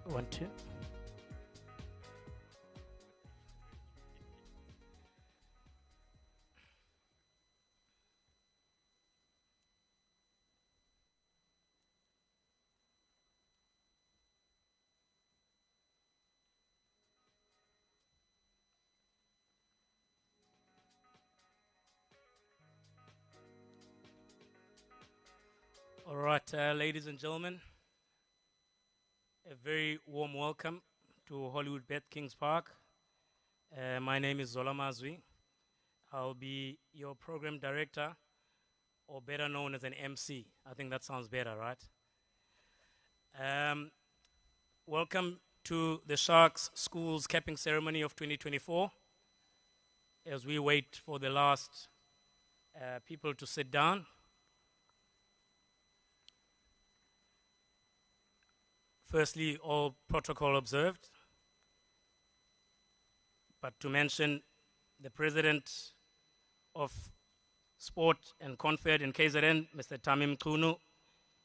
1, 2. All right, ladies and gentlemen, a very warm welcome to Hollywood Bet Kings Park. My name is Zola Mazwi. I'll be your program director, or better known as an MC. I think that sounds better, right? Welcome to the Sharks Schools capping ceremony of 2024. As we wait for the last people to sit down, firstly, all protocol observed. But to mention the President of Sport and Confed in KZN, Mr. Tamim Kunu,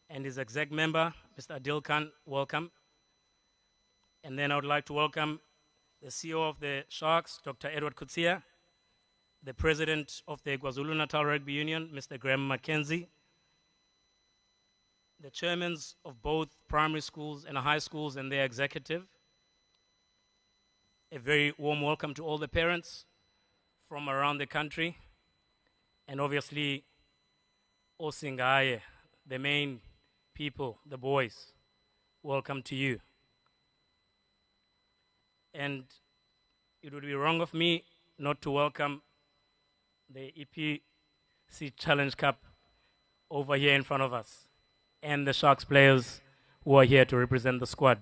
and his exec member, Mr. Adil Khan, welcome. And then I would like to welcome the CEO of the Sharks, Dr. Edward Kutsia, the President of the KwaZulu-Natal Rugby Union, Mr. Graham Mackenzie, the chairmen of both primary schools and high schools and their executive. A very warm welcome to all the parents from around the country. And obviously, Osingaye, the main people, the boys, welcome to you. And it would be wrong of me not to welcome the EPC Challenge Cup over here in front of us, and the Sharks players who are here to represent the squad.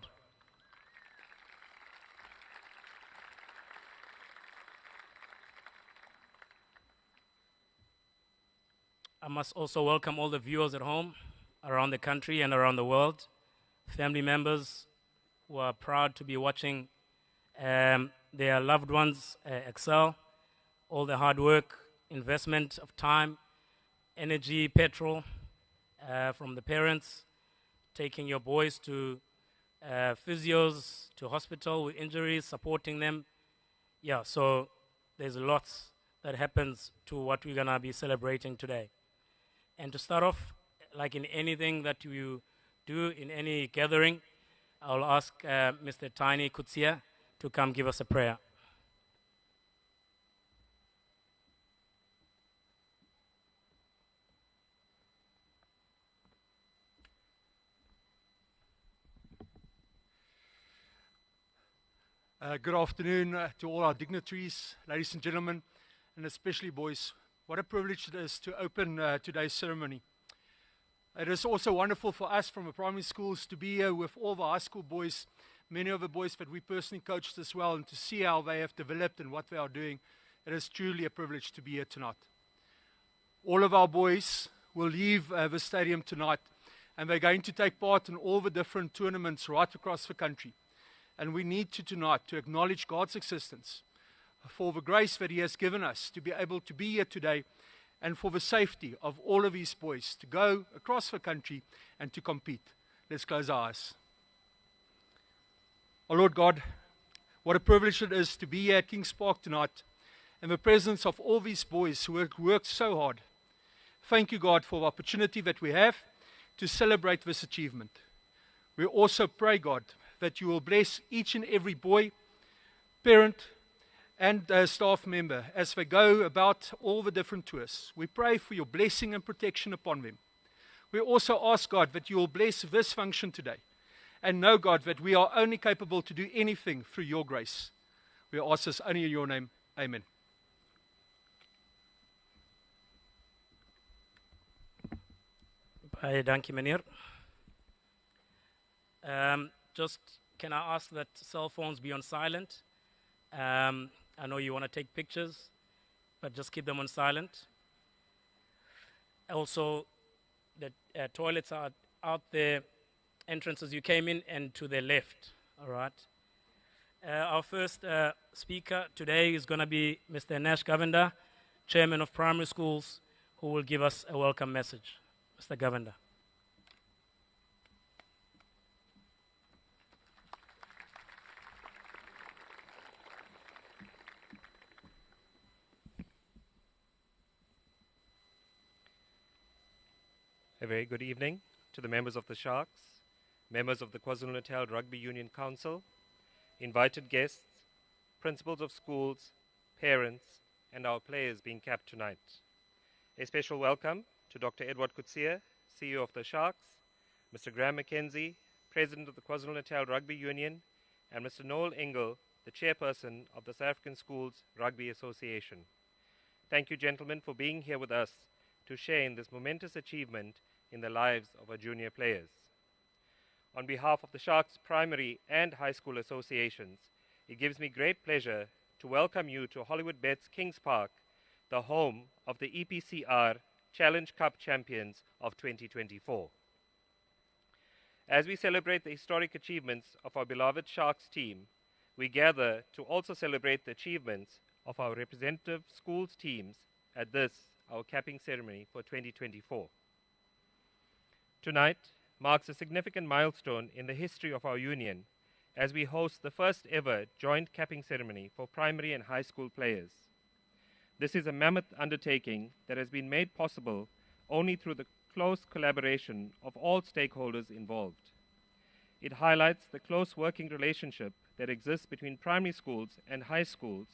I must also welcome all the viewers at home, around the country and around the world, family members who are proud to be watching their loved ones excel, all the hard work, investment of time, energy, petrol, from the parents, taking your boys to physios, to hospital with injuries, supporting them. Yeah, so there's lots that happens to what we're going to be celebrating today. And to start off, like in anything that you do in any gathering, I'll ask Mr. Tiny Kutsia to come give us a prayer. Good afternoon to all our dignitaries, ladies and gentlemen, and especially boys. What a privilege it is to open today's ceremony. It is also wonderful for us from the primary schools to be here with all the high school boys, many of the boys that we personally coached as well, and to see how they have developed and what they are doing. It is truly a privilege to be here tonight. All of our boys will leave the stadium tonight, and they're going to take part in all the different tournaments right across the country. And we need to tonight to acknowledge God's existence, for the grace that He has given us to be able to be here today, and for the safety of all of these boys to go across the country and to compete. Let's close our eyes. Oh Lord God, what a privilege it is to be here at Kings Park tonight in the presence of all these boys who have worked so hard. Thank you, God, for the opportunity that we have to celebrate this achievement. We also pray, God, that you will bless each and every boy, parent, and staff member as they go about all the different tours. We pray for your blessing and protection upon them. We also ask, God, that you will bless this function today. And know, God, that we are only capable to do anything through your grace. We ask this only in your name. Amen. Baie dankie, meneer. Just can I ask that cell phones be on silent? I know you want to take pictures, but just keep them on silent. Also, the toilets are out there, entrances you came in, and to the left, all right? Our first speaker today is going to be Mr. Nash Govender, Chairman of Primary Schools, who will give us a welcome message. Mr. Govender. A very good evening to the members of the Sharks, members of the KwaZulu-Natal Rugby Union Council, invited guests, principals of schools, parents, and our players being capped tonight. A special welcome to Dr. Edward Coetzee, CEO of the Sharks, Mr. Graham McKenzie, President of the KwaZulu-Natal Rugby Union, and Mr. Noel Engel, the Chairperson of the South African Schools Rugby Association. Thank you, gentlemen, for being here with us to share in this momentous achievement in the lives of our junior players. On behalf of the Sharks Primary and High School Associations, it gives me great pleasure to welcome you to Hollywood Bets Kings Park, the home of the EPCR Challenge Cup champions of 2024. As we celebrate the historic achievements of our beloved Sharks team, we gather to also celebrate the achievements of our representative schools teams at this, our capping ceremony for 2024. Tonight marks a significant milestone in the history of our union as we host the first ever joint capping ceremony for primary and high school players. This is a mammoth undertaking that has been made possible only through the close collaboration of all stakeholders involved. It highlights the close working relationship that exists between primary schools and high schools,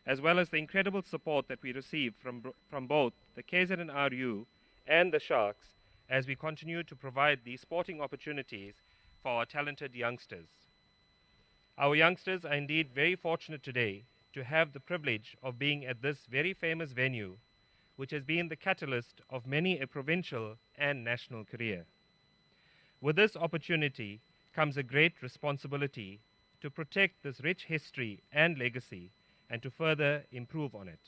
as well as the incredible support that we receive from both the KZNRU and the Sharks as we continue to provide these sporting opportunities for our talented youngsters. Our youngsters are indeed very fortunate today to have the privilege of being at this very famous venue, which has been the catalyst of many a provincial and national career. With this opportunity comes a great responsibility to protect this rich history and legacy and to further improve on it.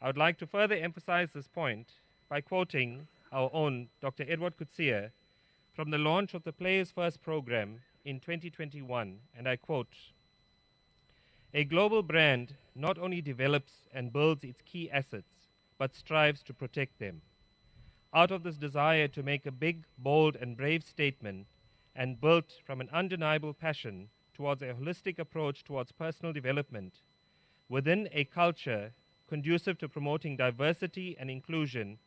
I would like to further emphasize this point by quoting our own Dr. Edward Coetzee from the launch of the Players First program in 2021, and I quote, "A global brand not only develops and builds its key assets, but strives to protect them. Out of this desire to make a big, bold, and brave statement, and built from an undeniable passion towards a holistic approach towards personal development, within a culture conducive to promoting diversity and inclusion,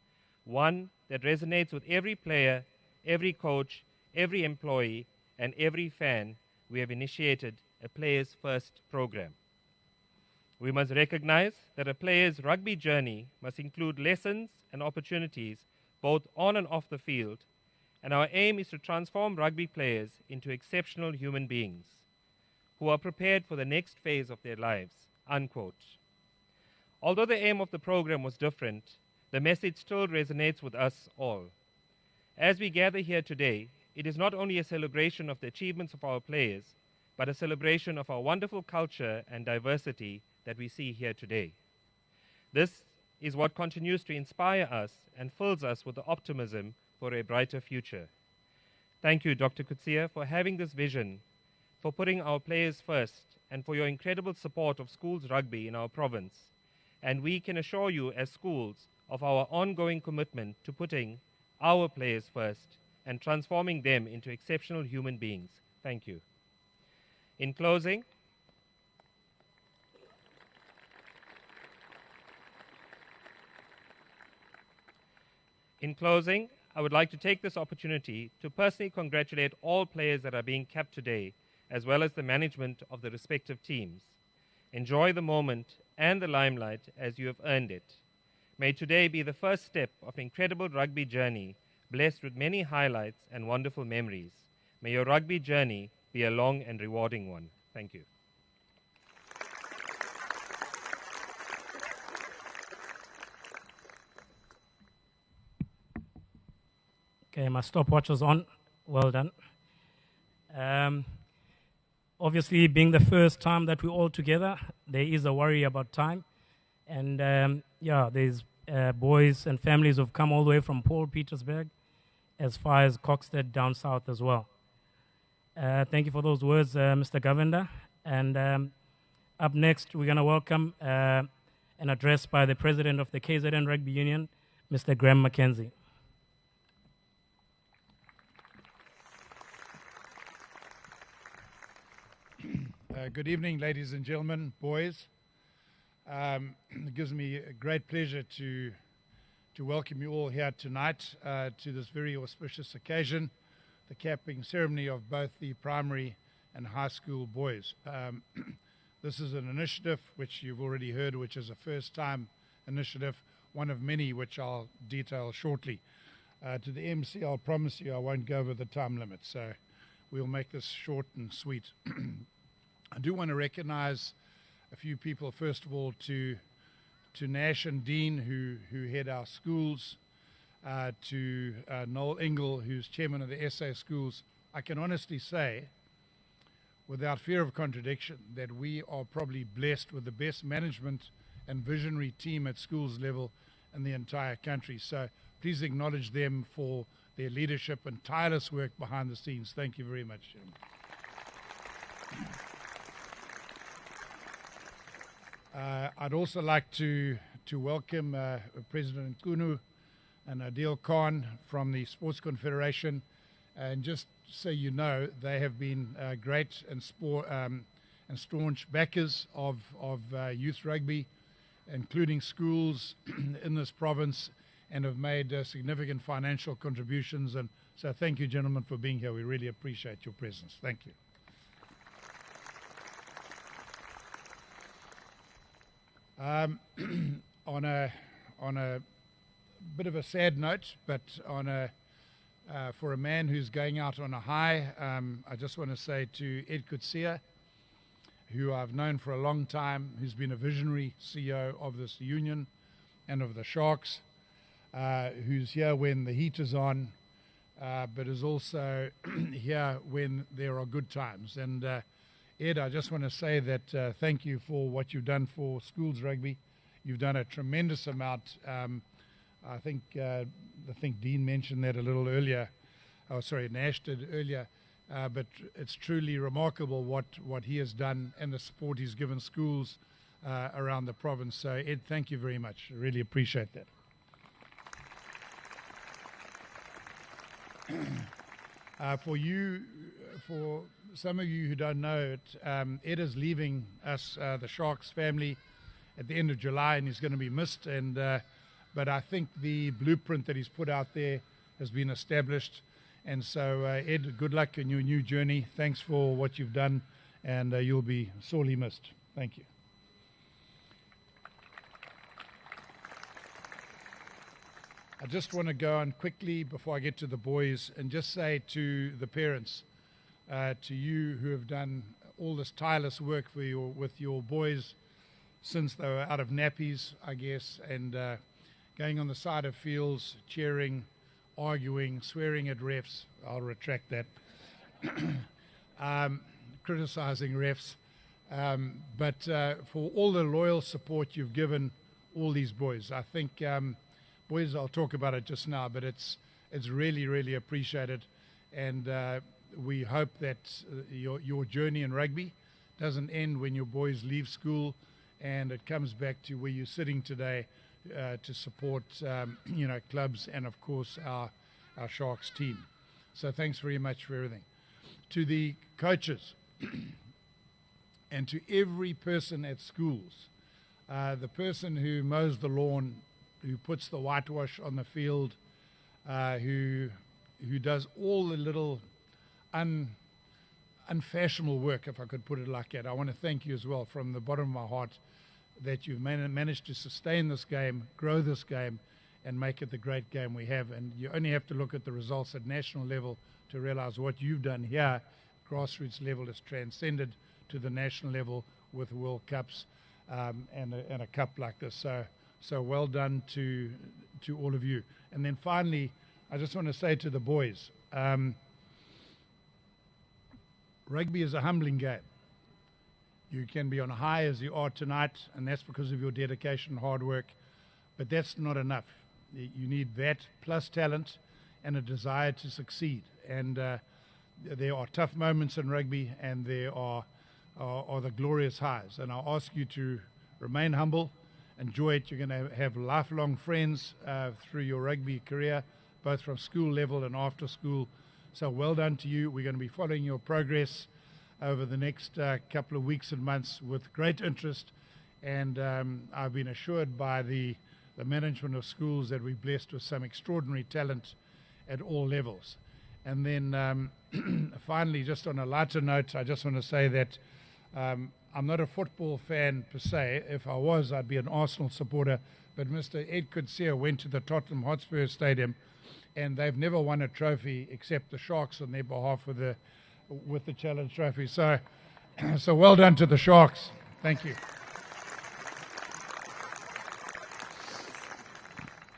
one that resonates with every player, every coach, every employee, and every fan, we have initiated a Players First program. We must recognize that a player's rugby journey must include lessons and opportunities both on and off the field, and our aim is to transform rugby players into exceptional human beings who are prepared for the next phase of their lives," unquote. Although the aim of the program was different, the message still resonates with us all. As we gather here today, it is not only a celebration of the achievements of our players, but a celebration of our wonderful culture and diversity that we see here today. This is what continues to inspire us and fills us with the optimism for a brighter future. Thank you, Dr. Coetzee, for having this vision, for putting our players first, and for your incredible support of schools rugby in our province. And we can assure you as schools of our ongoing commitment to putting our players first and transforming them into exceptional human beings. Thank you. In closing, I would like to take this opportunity to personally congratulate all players that are being capped today, as well as the management of the respective teams. Enjoy the moment and the limelight as you have earned it. May today be the first step of an incredible rugby journey, blessed with many highlights and wonderful memories. May your rugby journey be a long and rewarding one. Thank you. Okay, my stopwatch was on. Well done. Obviously, being the first time that we're all together, there is a worry about time. And there's boys and families who've come all the way from Paul Petersburg as far as Coxted down south as well. Thank you for those words, Mr. Govender. And up next, we're going to welcome an address by the President of the KZN Rugby Union, Mr. Graham McKenzie. Good evening, ladies and gentlemen, boys. It gives me a great pleasure to to welcome you all here tonight to this very auspicious occasion, the capping ceremony of both the primary and high school boys. This is an initiative which you've already heard, which is a first-time initiative, one of many which I'll detail shortly. To the MC, I'll promise you I won't go over the time limit, so we'll make this short and sweet. I do want to recognize a few people, first of all, to Nash and Dean, who head our schools, to Noel Ingle, who's chairman of the SA schools. I can honestly say, without fear of contradiction, that we are probably blessed with the best management and visionary team at schools level in the entire country. So please acknowledge them for their leadership and tireless work behind the scenes. Thank you very much, gentlemen. I'd also like to welcome President Nkunu and Adil Khan from the Sports Confederation. And just so you know, they have been great and staunch backers of youth rugby, including schools in this province, and have made significant financial contributions. And so thank you, gentlemen, for being here. We really appreciate your presence. Thank you. On a bit of a sad note, but for a man who's going out on a high, I just want to say to Ed Kutsia, who I've known for a long time, who's been a visionary CEO of this union and of the Sharks, who's here when the heat is on, but is also here when there are good times. And Ed, I just want to say that thank you for what you've done for schools rugby. You've done a tremendous amount. I think Dean mentioned that a little earlier. Oh, sorry, Nash did earlier. But it's truly remarkable what he has done and the support he's given schools around the province. So, Ed, thank you very much. I really appreciate that. For some of you who don't know it, Ed is leaving us, the Sharks family, at the end of July, and he's going to be missed. But I think the blueprint that he's put out there has been established. And so, Ed, good luck in your new journey. Thanks for what you've done, and you'll be sorely missed. Thank you. I just want to go on quickly before I get to the boys and just say to the parents, to you who have done all this tireless work with your boys since they were out of nappies, I guess, and going on the side of fields, cheering, arguing, swearing at refs. I'll retract that. Criticizing refs. But for all the loyal support you've given all these boys. I think, boys, I'll talk about it just now, but it's really, really appreciated. And we hope that your journey in rugby doesn't end when your boys leave school and it comes back to where you're sitting today to support clubs and, of course, our Sharks team. So thanks very much for everything. To the coaches and to every person at schools, the person who mows the lawn, who puts the whitewash on the field, who does all the little unfashionable work, if I could put it like that. I want to thank you as well from the bottom of my heart that you've managed to sustain this game, grow this game, and make it the great game we have. And you only have to look at the results at national level to realize what you've done here, grassroots level, has transcended to the national level with World Cups and a cup like this. So well done to all of you. And then finally, I just want to say to the boys, rugby is a humbling game. You can be on a high as you are tonight, and that's because of your dedication and hard work. But that's not enough. You need that plus talent and a desire to succeed. And there are tough moments in rugby, and there are the glorious highs. And I'll ask you to remain humble, enjoy it. You're going to have lifelong friends through your rugby career, both from school level and after school. So well done to you. We're going to be following your progress over the next couple of weeks and months with great interest. And I've been assured by the the management of schools that we're blessed with some extraordinary talent at all levels. And then finally, just on a lighter note, I just want to say that I'm not a football fan per se. If I was, I'd be an Arsenal supporter. But Mr. Ed Coetzee went to the Tottenham Hotspur Stadium, and they've never won a trophy except the Sharks on their behalf with the Challenge Trophy. So, so well done to the Sharks. Thank you.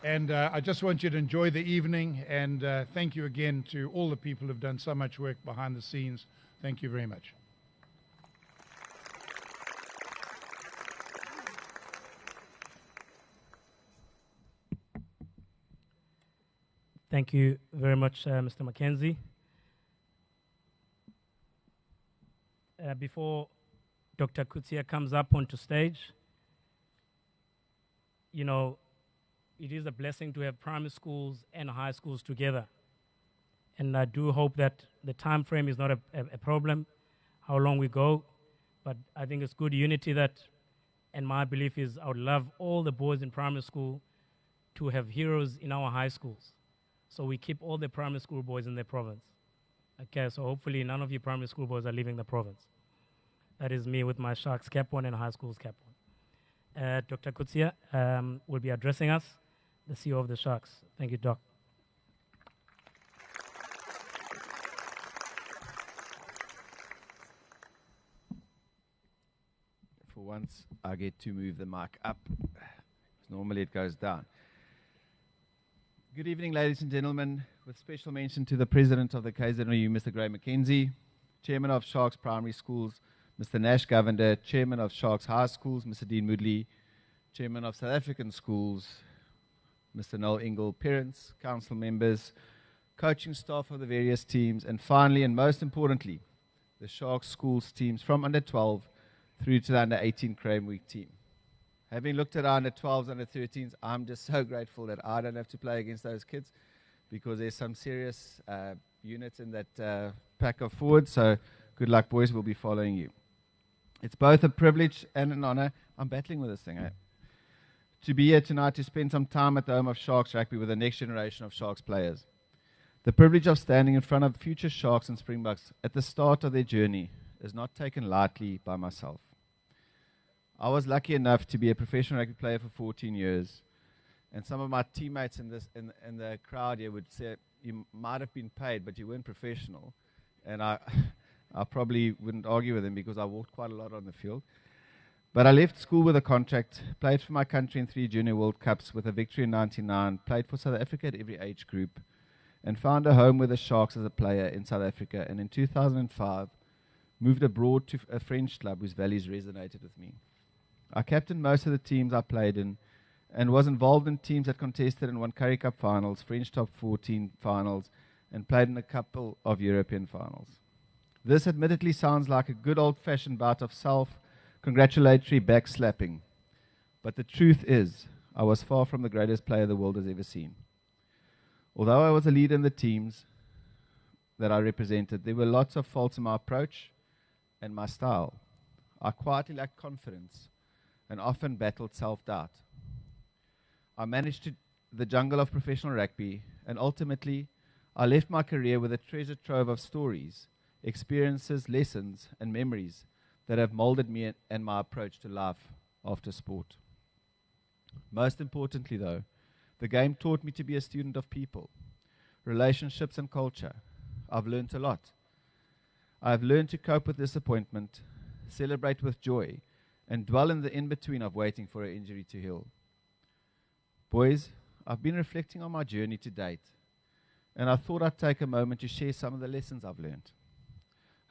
And I just want you to enjoy the evening, and thank you again to all the people who've done so much work behind the scenes. Thank you very much. Thank you very much, Mr. Mackenzie. Before Dr. Coetzee comes up onto stage, you know, it is a blessing to have primary schools and high schools together. And I do hope that the time frame is not a problem, how long we go. But I think it's good unity that, and my belief is I would love all the boys in primary school to have heroes in our high schools. So we keep all the primary school boys in the province. Okay, so hopefully none of you primary school boys are leaving the province. That is me with my Sharks cap on and high schools cap on. Dr. Coetzee will be addressing us, the CEO of the Sharks. Thank you, Doc. For once, I get to move the mic up. Normally it goes down. Good evening, ladies and gentlemen. With special mention to the President of the KZNU, Mr. Graham Mackenzie, Chairman of Sharks Primary Schools, Mr. Nash Govender, Chairman of Sharks High Schools, Mr. Dean Moodley, Chairman of South African Schools, Mr. Noel Ingle, parents, council members, coaching staff of the various teams, and finally, and most importantly, the Sharks schools teams from under 12 through to the under 18 Crane Week team. Having looked at our under 12s, under 13s, I'm just so grateful that I don't have to play against those kids, because there's some serious units in that pack of forwards. So good luck, boys. We'll be following you. It's both a privilege and an honor. I'm battling with this thing, to be here tonight to spend some time at the home of Sharks Rugby with the next generation of Sharks players. The privilege of standing in front of future Sharks and Springboks at the start of their journey is not taken lightly by myself. I was lucky enough to be a professional rugby player for 14 years, and some of my teammates in the crowd here would say, you might have been paid, but you weren't professional. And I probably wouldn't argue with them, because I walked quite a lot on the field. But I left school with a contract, played for my country in 3 Junior World Cups with a victory in '99, played for South Africa at every age group, and found a home with the Sharks as a player in South Africa. And in 2005, moved abroad to a French club whose values resonated with me. I captained most of the teams I played in, and was involved in teams that contested and won Currie Cup finals, French Top 14 finals, and played in a couple of European finals. This admittedly sounds like a good old-fashioned bout of self-congratulatory backslapping, but the truth is, I was far from the greatest player the world has ever seen. Although I was a leader in the teams that I represented, there were lots of faults in my approach and my style. I quietly lacked confidence and often battled self-doubt. I managed the jungle of professional rugby, and ultimately, I left my career with a treasure trove of stories, experiences, lessons, and memories that have molded me and my approach to life after sport. Most importantly, though, the game taught me to be a student of people, relationships, and culture. I've learned a lot. I've learned to cope with disappointment, celebrate with joy, and dwell in the in-between of waiting for an injury to heal. Boys, I've been reflecting on my journey to date, and I thought I'd take a moment to share some of the lessons I've learned.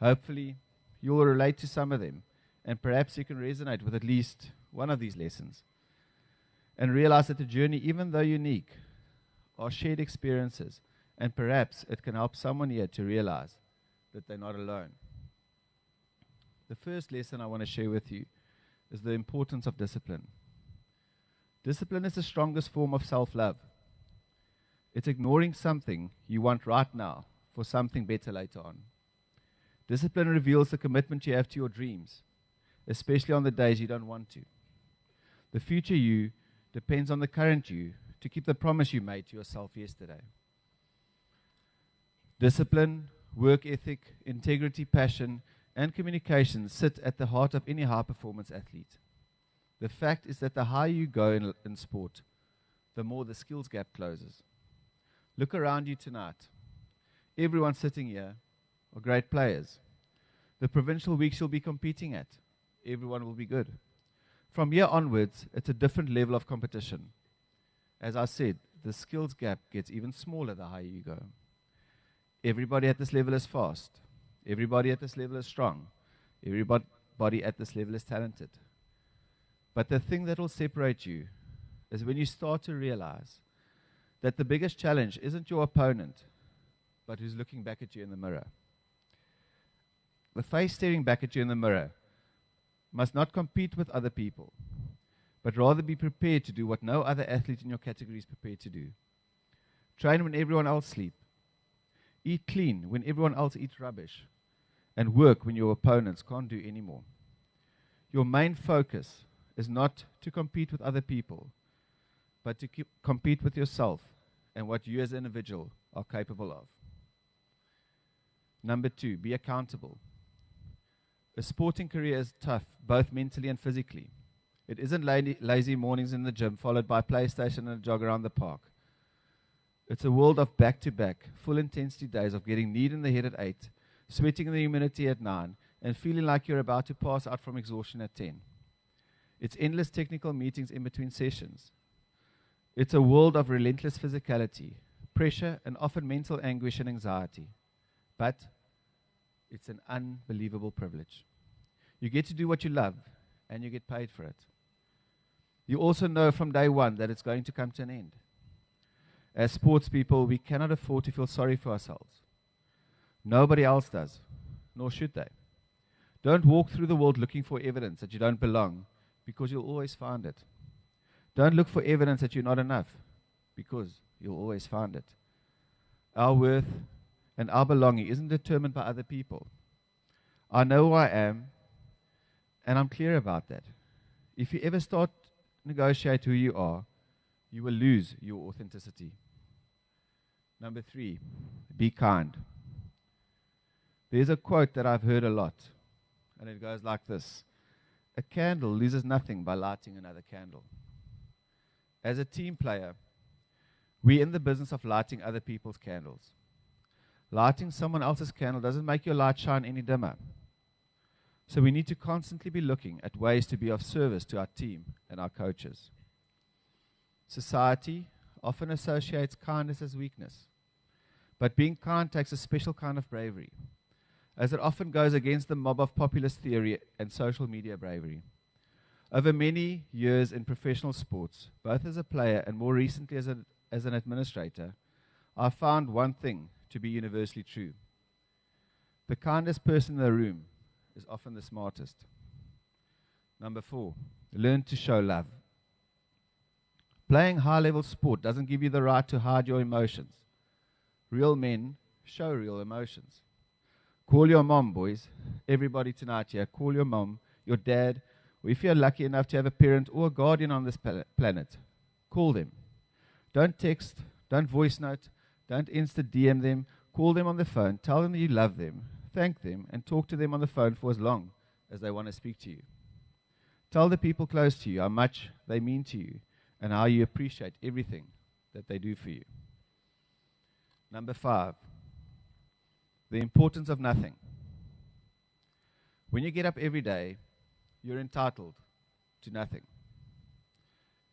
Hopefully, you'll relate to some of them, and perhaps you can resonate with at least one of these lessons, and realize that the journey, even though unique, are shared experiences, and perhaps it can help someone here to realize that they're not alone. The first lesson I want to share with you is the importance of discipline. Discipline is the strongest form of self-love. It's ignoring something you want right now for something better later on. Discipline reveals the commitment you have to your dreams, especially on the days you don't want to. The future you depends on the current you to keep the promise you made to yourself yesterday. Discipline, work ethic, integrity, passion, and communication sit at the heart of any high-performance athlete. The fact is that the higher you go in sport, the more the skills gap closes. Look around you tonight. Everyone sitting here are great players. The provincial weeks you'll be competing at, everyone will be good. From here onwards, it's a different level of competition. As I said, the skills gap gets even smaller the higher you go. Everybody at this level is fast. Everybody at this level is strong. Everybody at this level is talented. But the thing that will separate you is when you start to realize that the biggest challenge isn't your opponent, but who's looking back at you in the mirror. The face staring back at you in the mirror must not compete with other people, but rather be prepared to do what no other athlete in your category is prepared to do. Train when everyone else sleeps. Eat clean when everyone else eats rubbish. And work when your opponents can't do anymore. Your main focus is not to compete with other people, but to compete with yourself and what you as an individual are capable of. Number 2, be accountable. A sporting career is tough, both mentally and physically. It isn't lazy mornings in the gym followed by PlayStation and a jog around the park. It's a world of back-to-back, full-intensity days of getting kneed in the head at 8, sweating in the humidity at 9, and feeling like you're about to pass out from exhaustion at 10. It's endless technical meetings in between sessions. It's a world of relentless physicality, pressure, and often mental anguish and anxiety. But it's an unbelievable privilege. You get to do what you love, and you get paid for it. You also know from day one that it's going to come to an end. As sports people, we cannot afford to feel sorry for ourselves. Nobody else does, nor should they. Don't walk through the world looking for evidence that you don't belong, because you'll always find it. Don't look for evidence that you're not enough, because you'll always find it. Our worth and our belonging isn't determined by other people. I know who I am, and I'm clear about that. If you ever start to negotiate who you are, you will lose your authenticity. Number 3, be kind. There's a quote that I've heard a lot, and it goes like this: a candle loses nothing by lighting another candle. As a team player, we're in the business of lighting other people's candles. Lighting someone else's candle doesn't make your light shine any dimmer. So we need to constantly be looking at ways to be of service to our team and our coaches. Society often associates kindness as weakness, but being kind takes a special kind of bravery, as it often goes against the mob of populist theory and social media bravery. Over many years in professional sports, both as a player and more recently as an administrator, I found one thing to be universally true. The kindest person in the room is often the smartest. Number 4, learn to show love. Playing high-level sport doesn't give you the right to hide your emotions. Real men show real emotions. Call your mom, boys. Everybody tonight here, call your mom, your dad, or if you're lucky enough to have a parent or a guardian on this planet, call them. Don't text, don't voice note, don't Insta DM them. Call them on the phone, tell them that you love them, thank them, and talk to them on the phone for as long as they want to speak to you. Tell the people close to you how much they mean to you and how you appreciate everything that they do for you. Number 5, the importance of nothing. When you get up every day, you're entitled to nothing.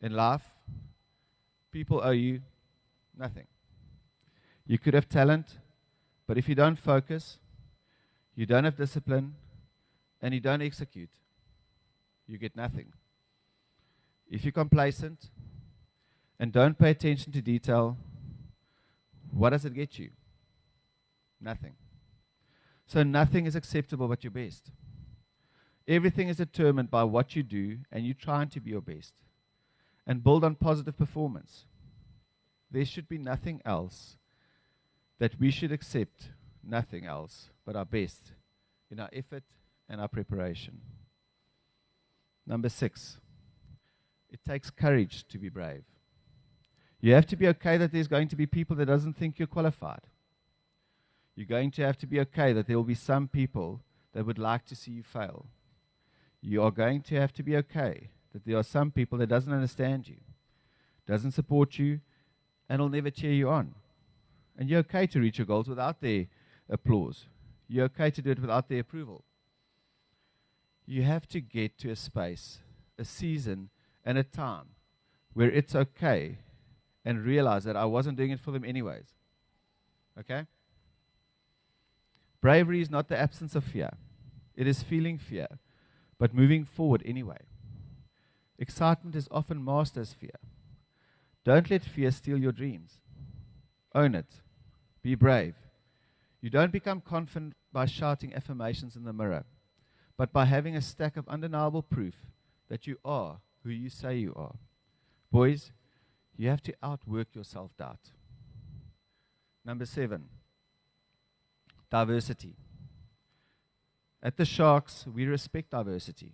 In life, people owe you nothing. You could have talent, but if you don't focus, you don't have discipline, and you don't execute, you get nothing. If you're complacent and don't pay attention to detail, what does it get you? Nothing. So nothing is acceptable but your best. Everything is determined by what you do, and you trying to be your best and build on positive performance. There should be nothing else that we should accept, nothing else but our best in our effort and our preparation. Number 6, It takes courage to be brave. You have to be okay that there's going to be people that doesn't think you're qualified. You're going to have to be okay that there will be some people that would like to see you fail. You are going to have to be okay that there are some people that doesn't understand you, doesn't support you, and will never cheer you on. And you're okay to reach your goals without their applause. You're okay to do it without their approval. You have to get to a space, a season, and a time where it's okay and realize that I wasn't doing it for them anyways. Okay? Bravery is not the absence of fear. It is feeling fear, but moving forward anyway. Excitement is often masked as fear. Don't let fear steal your dreams. Own it. Be brave. You don't become confident by shouting affirmations in the mirror, but by having a stack of undeniable proof that you are who you say you are. Boys, you have to outwork your self-doubt. Number 7, diversity. At the Sharks, we respect diversity.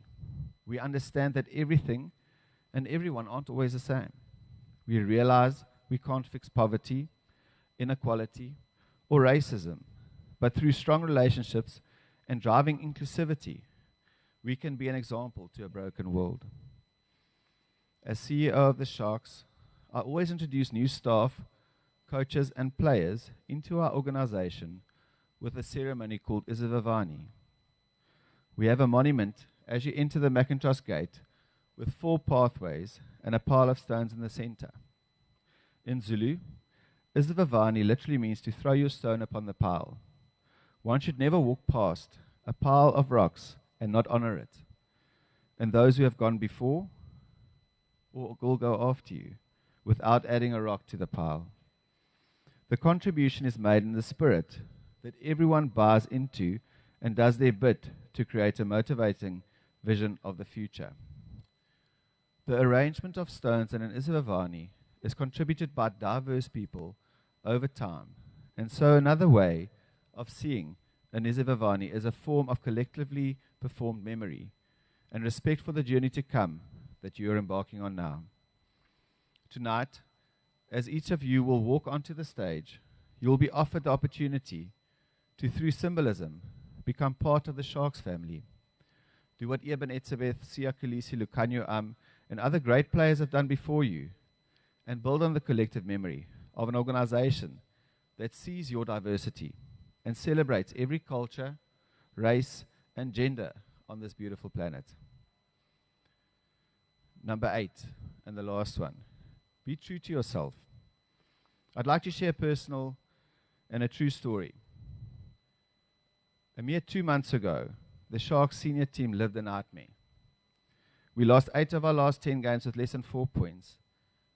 We understand that everything and everyone aren't always the same. We realize we can't fix poverty, inequality, or racism, but through strong relationships and driving inclusivity, we can be an example to a broken world. As CEO of the Sharks, I always introduce new staff, coaches, and players into our organization with a ceremony called Isivavani. We have a monument as you enter the Macintosh Gate with 4 pathways and a pile of stones in the center. In Zulu, Isivavani literally means to throw your stone upon the pile. One should never walk past a pile of rocks and not honor it. And those who have gone before will go after you without adding a rock to the pile. The contribution is made in the spirit that everyone buys into and does their bit to create a motivating vision of the future. The arrangement of stones in an Isivavani is contributed by diverse people over time, and so another way of seeing an Isivavani is a form of collectively performed memory and respect for the journey to come that you are embarking on now. Tonight, as each of you will walk onto the stage, you will be offered the opportunity to, through symbolism, become part of the Sharks family. Do what Eben Etzebeth, Sia Khaleesi, Lucanio and other great players have done before you, and build on the collective memory of an organization that sees your diversity and celebrates every culture, race, and gender on this beautiful planet. Number 8, and the last one. Be true to yourself. I'd like to share a personal and a true story. A mere 2 months ago, the Sharks senior team lived a nightmare. We lost 8 of our last 10 games with less than 4 points,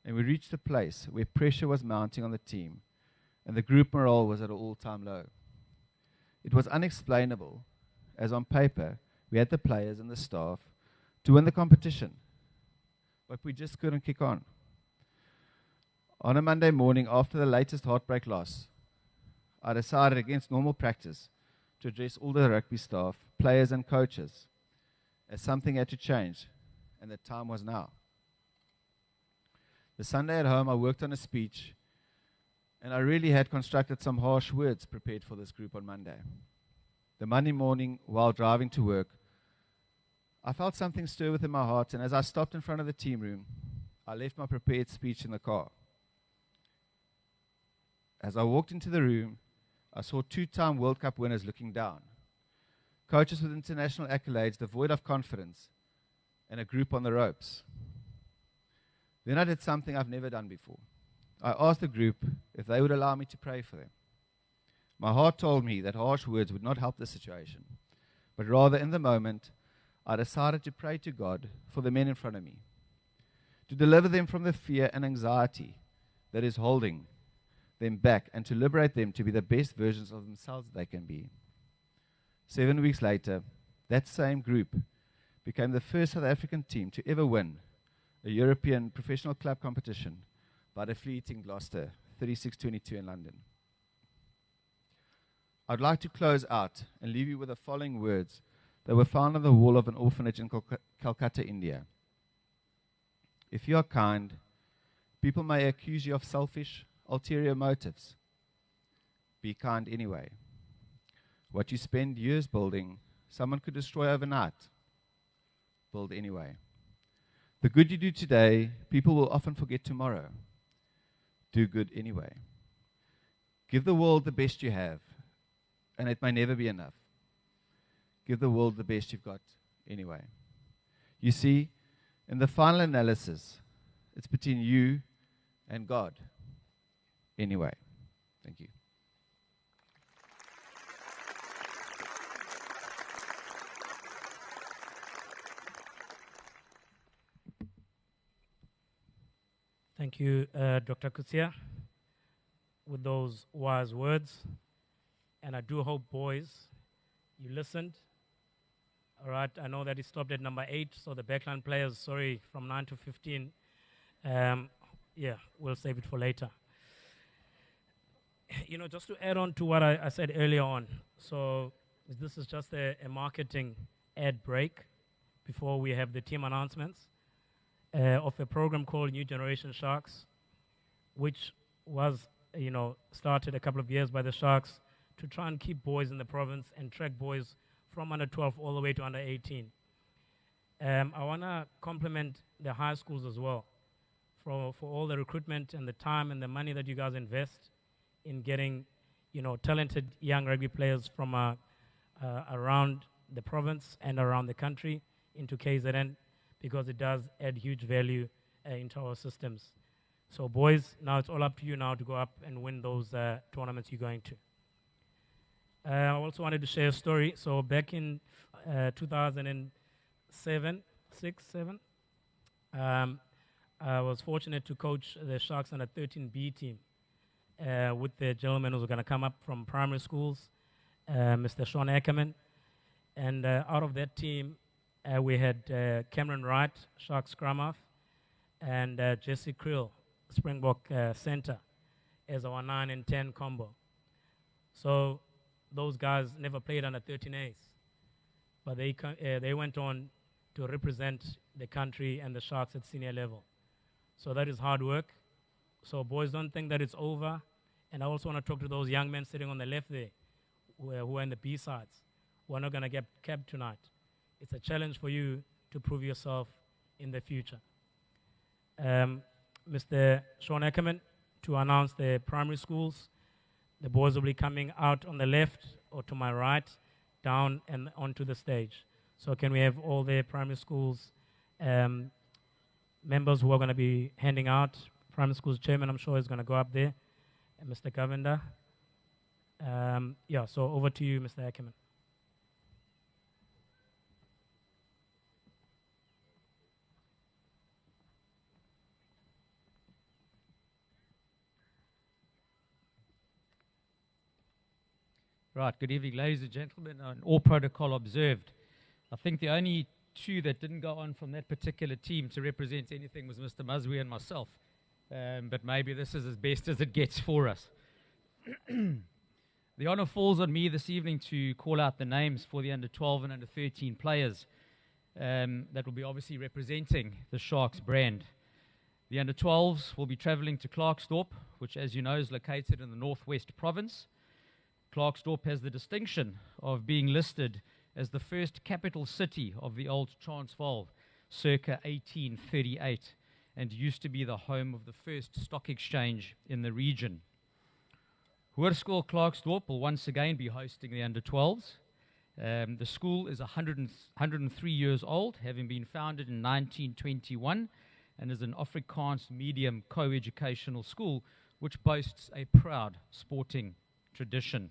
and we reached a place where pressure was mounting on the team, and the group morale was at an all-time low. It was unexplainable, as on paper, we had the players and the staff to win the competition, but we just couldn't kick on. On a Monday morning, after the latest heartbreak loss, I decided against normal practice to address all the rugby staff, players and coaches, as something had to change, and the time was now. The Sunday at home, I worked on a speech, and I really had constructed some harsh words prepared for this group on Monday. The Monday morning, while driving to work, I felt something stir within my heart, and as I stopped in front of the team room, I left my prepared speech in the car. As I walked into the room, I saw 2-time World Cup winners looking down, coaches with international accolades devoid of confidence, and a group on the ropes. Then I did something I've never done before. I asked the group if they would allow me to pray for them. My heart told me that harsh words would not help the situation, but rather in the moment, I decided to pray to God for the men in front of me, to deliver them from the fear and anxiety that is holding them back, and to liberate them to be the best versions of themselves they can be. 7 weeks later, that same group became the first South African team to ever win a European professional club competition by defeating Gloucester 36-22 in London. I'd like to close out and leave you with the following words that were found on the wall of an orphanage in Calcutta, India. if you are kind, people may accuse you of selfish, ulterior motives. Be kind anyway. What you spend years building, someone could destroy overnight. Build anyway. The good you do today, people will often forget tomorrow. Do good anyway. Give the world the best you have, and it may never be enough. Give the world the best you've got anyway. You see, in the final analysis, it's between you and God. Anyway. Thank you. Thank you, Dr. Kutsia, with those wise words. And I do hope, boys, you listened. All right, I know that it stopped at number 8, so the backline players, sorry, from 9 to 15. Yeah, we'll save it for later. You know, just to add on to what I said earlier on, so this is just a marketing ad break before we have the team announcements of a program called New Generation Sharks, which was, started a couple of years by the Sharks to try and keep boys in the province and track boys from under 12 all the way to under 18. I want to compliment the high schools as well for all the recruitment and the time and the money that you guys invest in getting, talented young rugby players from around the province and around the country into KZN, because it does add huge value into our systems. So boys, now it's all up to you now to go up and win those tournaments you're going to. I also wanted to share a story. So back in 2007, I was fortunate to coach the Sharks under 13B team with the gentleman who was going to come up from primary schools, Mr. Sean Ackerman. And out of that team, we had Cameron Wright, Shark scrum half, and Jesse Krill, Springbok center, as our 9 and 10 combo. So those guys never played under 13As, but they went on to represent the country and the Sharks at senior level. So that is hard work. So boys, don't think that it's over. And I also want to talk to those young men sitting on the left there, who are in the B-sides, who are not going to get capped tonight. It's a challenge for you to prove yourself in the future. Mr. Sean Ackerman, to announce the primary schools. The boys will be coming out on the left or to my right, down and onto the stage. So can we have all the primary schools members who are going to be handing out? Primary schools chairman, I'm sure, is going to go up there. And Mr. Govender. So over to you, Mr. Ackerman. Right, good evening, ladies and gentlemen, and all protocol observed. I think the only two that didn't go on from that particular team to represent anything was Mr. Mazwi and myself. But maybe this is as best as it gets for us. The honor falls on me this evening to call out the names for the under 12 and under 13 players that will be obviously representing the Sharks brand. The under 12s will be traveling to Klerksdorp, which, as you know, is located in the Northwest Province. Klerksdorp has the distinction of being listed as the first capital city of the old Transvaal, circa 1838, and used to be the home of the first stock exchange in the region. Hoërskool Klerksdorp will once again be hosting the under 12s. The school is 103 years old, having been founded in 1921, and is an Afrikaans medium co-educational school which boasts a proud sporting tradition.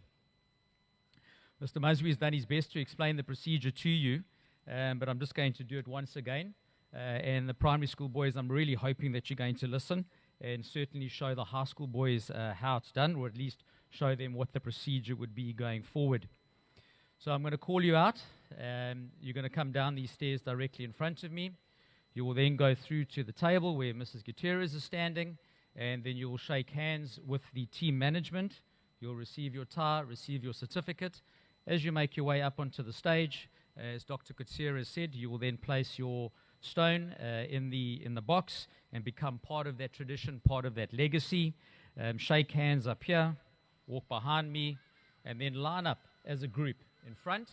Mr. Mazwi has done his best to explain the procedure to you, but I'm just going to do it once again. And the primary school boys, I'm really hoping that you're going to listen and certainly show the high school boys how it's done, or at least show them what the procedure would be going forward. So I'm going to call you out. You're going to come down these stairs directly in front of me. You will then go through to the table where Mrs. Gutierrez is standing, and then you will shake hands with the team management. You'll receive your tie, receive your certificate. As you make your way up onto the stage, as Dr. Gutierrez said, you will then place your stone in the box and become part of that tradition, part of that legacy. Shake hands up here, walk behind me, and then line up as a group in front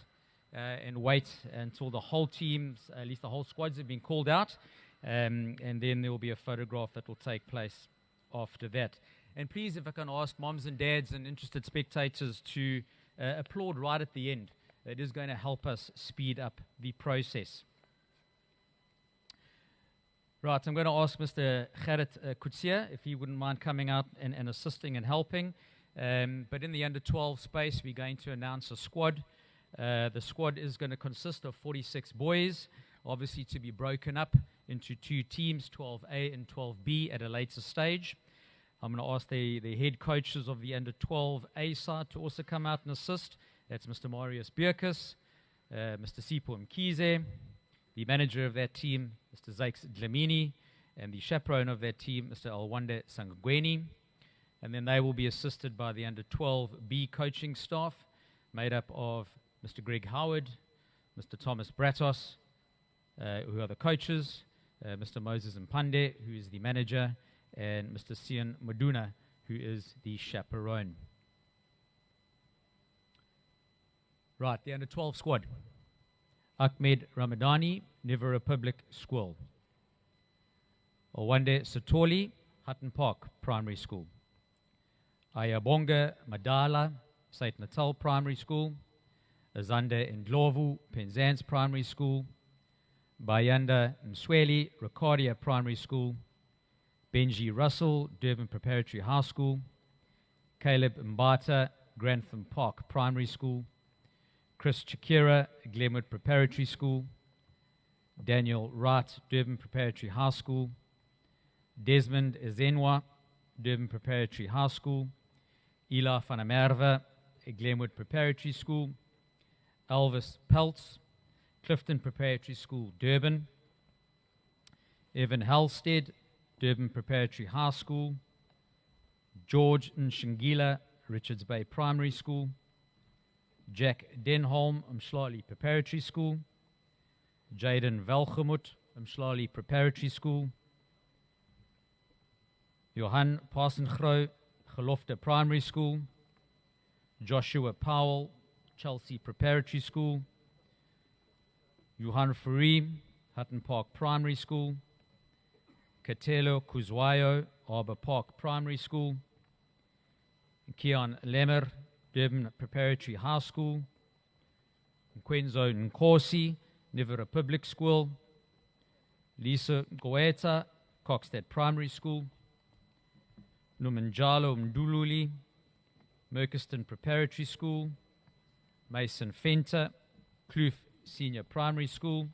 and wait until the whole teams, at least the whole squads, have been called out. And then there will be a photograph that will take place after that. And please, if I can ask moms and dads and interested spectators to applaud right at the end. It is going to help us speed up the process. Right, I'm going to ask Mr. Gerrit Kutsia if he wouldn't mind coming out and assisting and helping. But in the under-12 space, we're going to announce a squad. The squad is going to consist of 46 boys, obviously to be broken up into two teams, 12A and 12B at a later stage. I'm going to ask the head coaches of the under-12A side to also come out and assist. That's Mr. Marius Bierkus, Mr. Sipho Mkize, the manager of that team, Mr. Zakes Dlamini, and the chaperone of that team, Mr. Alwande Sangweni. And then they will be assisted by the under-12B coaching staff, made up of Mr. Greg Howard, Mr. Thomas Bratos, who are the coaches, Mr. Moses Mpande, who is the manager, and Mr. Sian Maduna, who is the chaperone. Right, the under-12 squad. Ahmed Ramadani, Never Republic School. Owande Satoli, Hutton Park Primary School. Ayabonga Madala, St. Natal Primary School. Azande Ndlovu, Penzance Primary School. Bayanda Msweli, Ricardia Primary School. Benji Russell, Durban Preparatory High School. Caleb Mbata, Grantham Park Primary School. Chris Chakira, Glenwood Preparatory School. Daniel Wright, Durban Preparatory High School. Desmond Ezenwa, Durban Preparatory High School. Ila van der Merwe, Glenwood Preparatory School. Elvis Peltz, Clifton Preparatory School, Durban. Evan Halstead, Durban Preparatory High School. George Nshingila, Richards Bay Primary School. Jack Denholm, Umhlali Preparatory School. Jaden Velgemoot, Umhlali Preparatory School. Johan Parsengro, Gelofte Primary School. Joshua Powell, Chelsea Preparatory School. Johan Fareem, Hutton Park Primary School. Katelo Kuzwayo, Arbor Park Primary School. Kian Lemmer, Durban Preparatory High School. Nkwenzo Nkosi, Never Public School. Lisa Goeta, Coxted Primary School. Numanjalo Mdululi, Merkiston Preparatory School. Mason Fenter, Kloof Senior Primary School.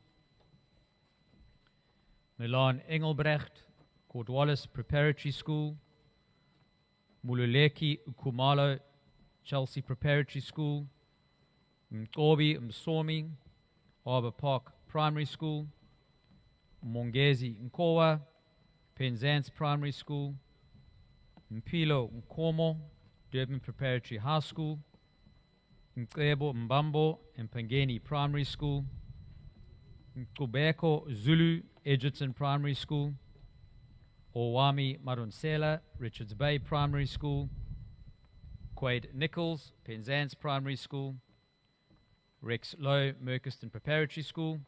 Milan Engelbrecht, Cornwallis Preparatory School. Mululeki Ukumalo, Chelsea Preparatory School. Mkobi Msomi, Arbor Park Primary School. Mongezi Nkowa, Penzance Primary School. Mpilo Nkomo, Durban Preparatory High School. Mkebo Mbambo, Mpangeni Primary School. Mkubeko Zulu, Edgerton Primary School. Owami Marunsela, Richards Bay Primary School. Quaid Nichols, Penzance Primary School. Rex Lowe, Merkiston Preparatory School.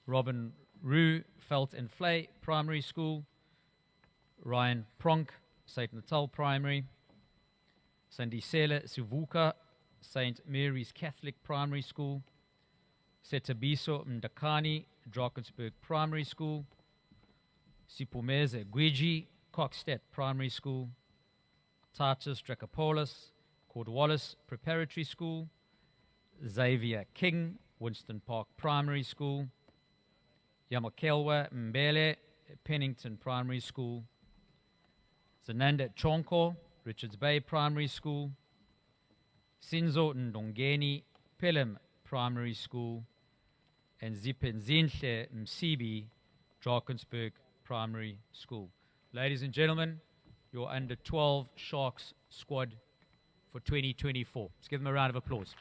Robin Rue, Felt and Flay Primary School. Ryan Pronk, St. Natal Primary. Sandisela Sivuka, St. Mary's Catholic Primary School. Setabiso Mdakani, Drakensberg Primary School. Sipumeze Gwiji, Coxted Primary School. Titus Dracopoulos, Cornwallis Preparatory School. Xavier King, Winston Park Primary School. Yamakelwa Mbele, Pennington Primary School. Zananda Chonko, Richards Bay Primary School. Sinzo Ndongeni, Pelham Primary School. And Zipenzinhle Msibi, Drakensberg Primary School. Ladies and gentlemen, your under-12 Sharks squad for 2024. Let's give them a round of applause.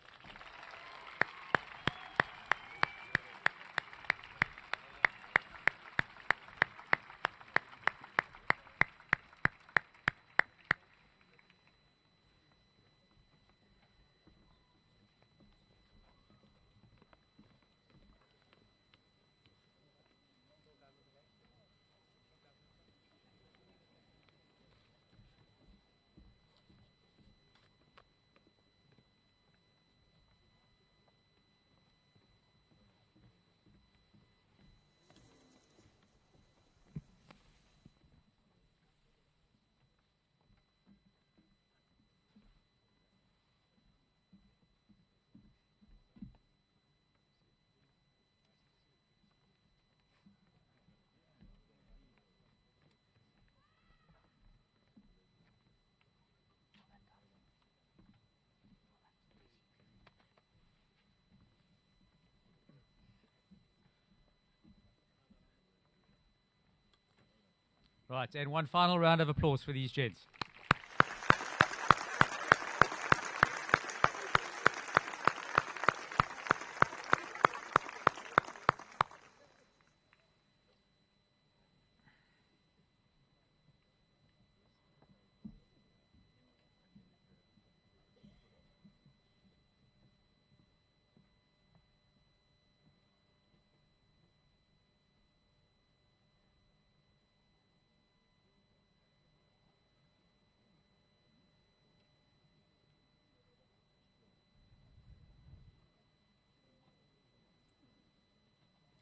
Right, and one final round of applause for these gents.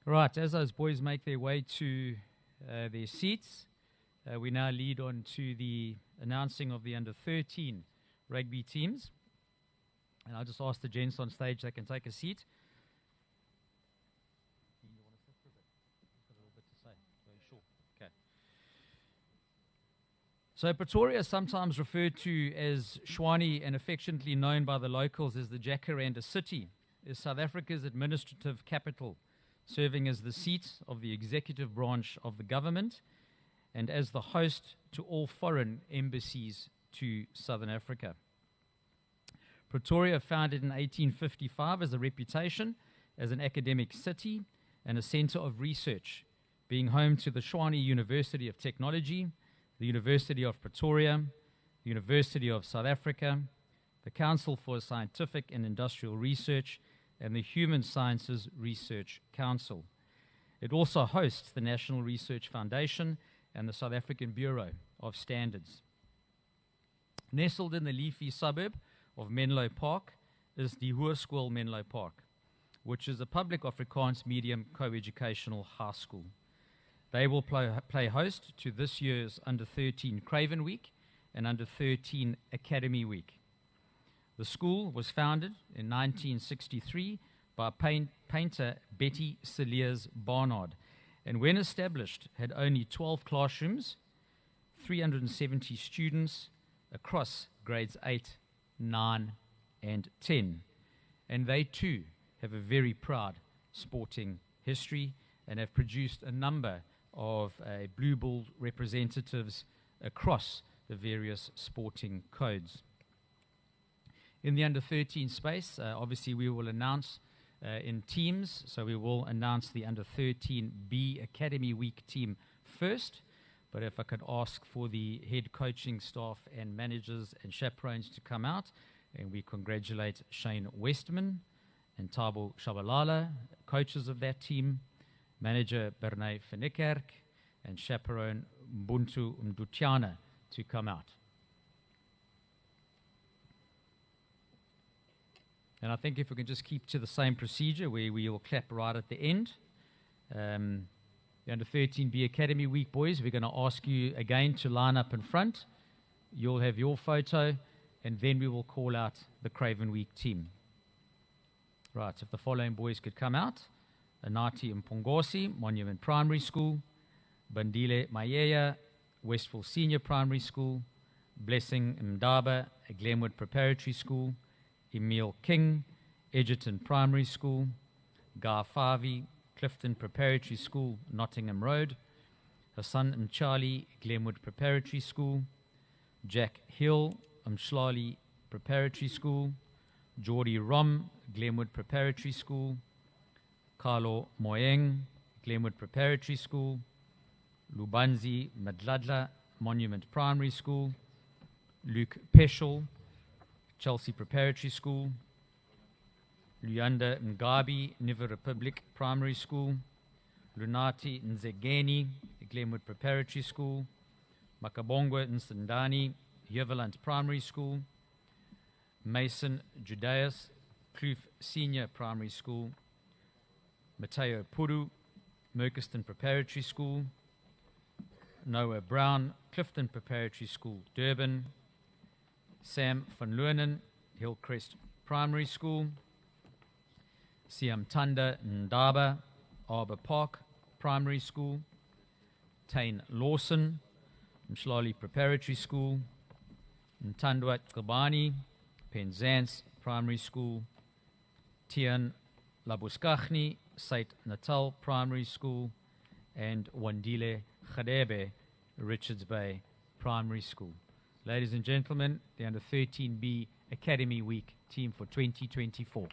Right, as those boys make their way to their seats, we now lead on to the announcing of the under 13 rugby teams. And I'll just ask the gents on stage they can take a seat. Okay. So Pretoria is sometimes referred to as Shwani and affectionately known by the locals as the Jacaranda City, is South Africa's administrative capital, serving as the seat of the executive branch of the government and as the host to all foreign embassies to Southern Africa. Pretoria, founded in 1855, has a reputation as an academic city and a center of research, being home to the Shwani University of Technology, the University of Pretoria, the University of South Africa, the Council for Scientific and Industrial Research, and the Human Sciences Research Council. It also hosts the National Research Foundation and the South African Bureau of Standards. Nestled in the leafy suburb of Menlo Park is the Hoërskool Menlo Park, which is a public Afrikaans medium co-educational high school. They will play host to this year's Under 13 Craven Week and Under 13 Academy Week. The school was founded in 1963 by painter Betty Cilliers Barnard, and when established had only 12 classrooms, 370 students across grades 8, 9 and 10. And they too have a very proud sporting history and have produced a number of Blue Bull representatives across the various sporting codes. In the under 13 space, obviously we will announce in teams, so we will announce the under 13B Academy Week team first. But if I could ask for the head coaching staff and managers and chaperones to come out, and we congratulate Shane Westman and Thabo Shabalala, coaches of that team, manager Bernay Finnekerk, and chaperone Mbuntu Mdutiana to come out. And I think if we can just keep to the same procedure where we will clap right at the end. The Under 13B Academy Week boys, we're going to ask you again to line up in front. You'll have your photo, and then we will call out the Craven Week team. Right, if the following boys could come out. Anati Mpongosi, Monument Primary School. Bandile Mayeya, Westville Senior Primary School. Blessing Mdaba, Glenwood Preparatory School. Emil King, Edgerton Primary School. Gar Favi, Clifton Preparatory School, Nottingham Road. Hassan Mchali, Glenwood Preparatory School. Jack Hill, Mshlali Preparatory School. Geordie Rom, Glenwood Preparatory School. Carlo Moyeng, Glenwood Preparatory School. Lubanzi Madladla, Monument Primary School. Luke Peschel, Chelsea Preparatory School. Luyanda Ngabi, Niver Republic Primary School. Lunati Nzegeni, Glenwood Preparatory School. Makabongwe Nsindani, Yeverland Primary School. Mason Judeus, Kloof Senior Primary School. Mateo Puru, Merkiston Preparatory School. Noah Brown, Clifton Preparatory School, Durban. Sam van Leunen, Hillcrest Primary School. Siam Tanda Ndaba, Arbor Park Primary School. Tane Lawson, Mshlali Preparatory School. Ntandwa Kabani, Penzance Primary School. Tian Labuskachni, Sait Natal Primary School. And Wandile Khadebe, Richards Bay Primary School. Ladies and gentlemen, the Under 13B Academy Week team for 2024.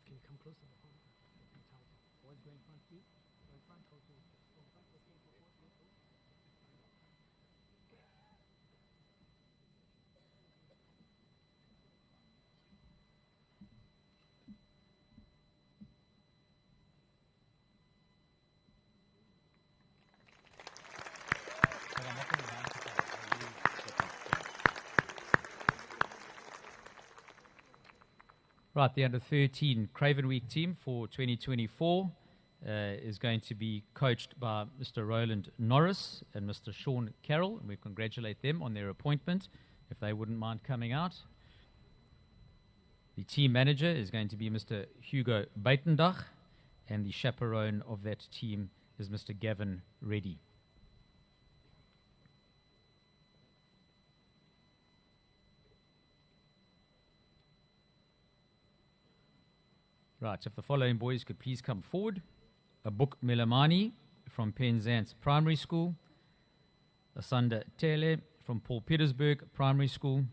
Can you come closer to the phone? Boys go in front, please. Go in front, go to go in front. Right, the Under 13 Craven Week team for 2024 is going to be coached by Mr. Roland Norris and Mr. Sean Carroll, and we congratulate them on their appointment, if they wouldn't mind coming out. The team manager is going to be Mr. Hugo Buitendach, and the chaperone of that team is Mr. Gavin Reddy. Right, if the following boys could please come forward. Abuk Milamani from Penzance Primary School. Asanda Tele from Paul Petersburg Primary School.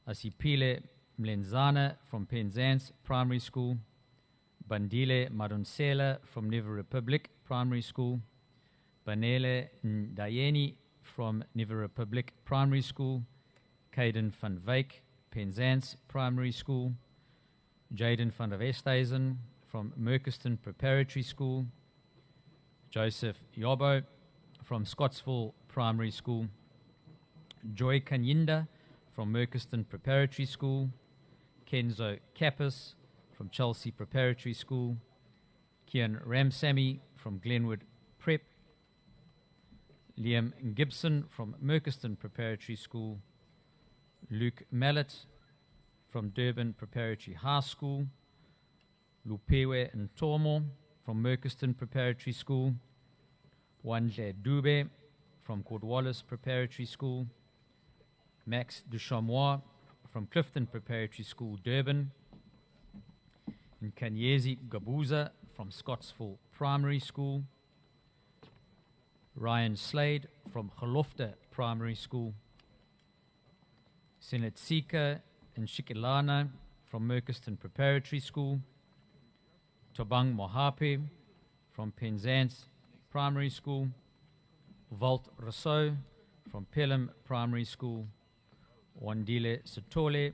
Asipile Mlenzana from Penzance Primary School. Bandile Madunsela from Niva Republic Primary School. Banele Ndayeni from Niva Republic Primary School. Caden van Wyk, Penzance Primary School. Jaden van der Westhuizen from Merkeston Preparatory School. Joseph Yobo from Scottsville Primary School. Joy Kanyinda from Merkeston Preparatory School. Kenzo Kappas from Chelsea Preparatory School. Kian Ramsamy from Glenwood Prep. Liam Gibson from Merkeston Preparatory School. Luke Mallet from Durban Preparatory High School. Lupewe Ntomo from Merkeston Preparatory School. Wandle Dube from Cornwallis Preparatory School. Max Duchamois from Clifton Preparatory School, Durban. And Kanyezi Gabuza from Scottsville Primary School. Ryan Slade from Gelofte Primary School. Sinetsika and Shikilana from Merkeston Preparatory School. Tobang Mohape from Penzance Primary School. Walt Rousseau from Pelham Primary School. Wandile Sotole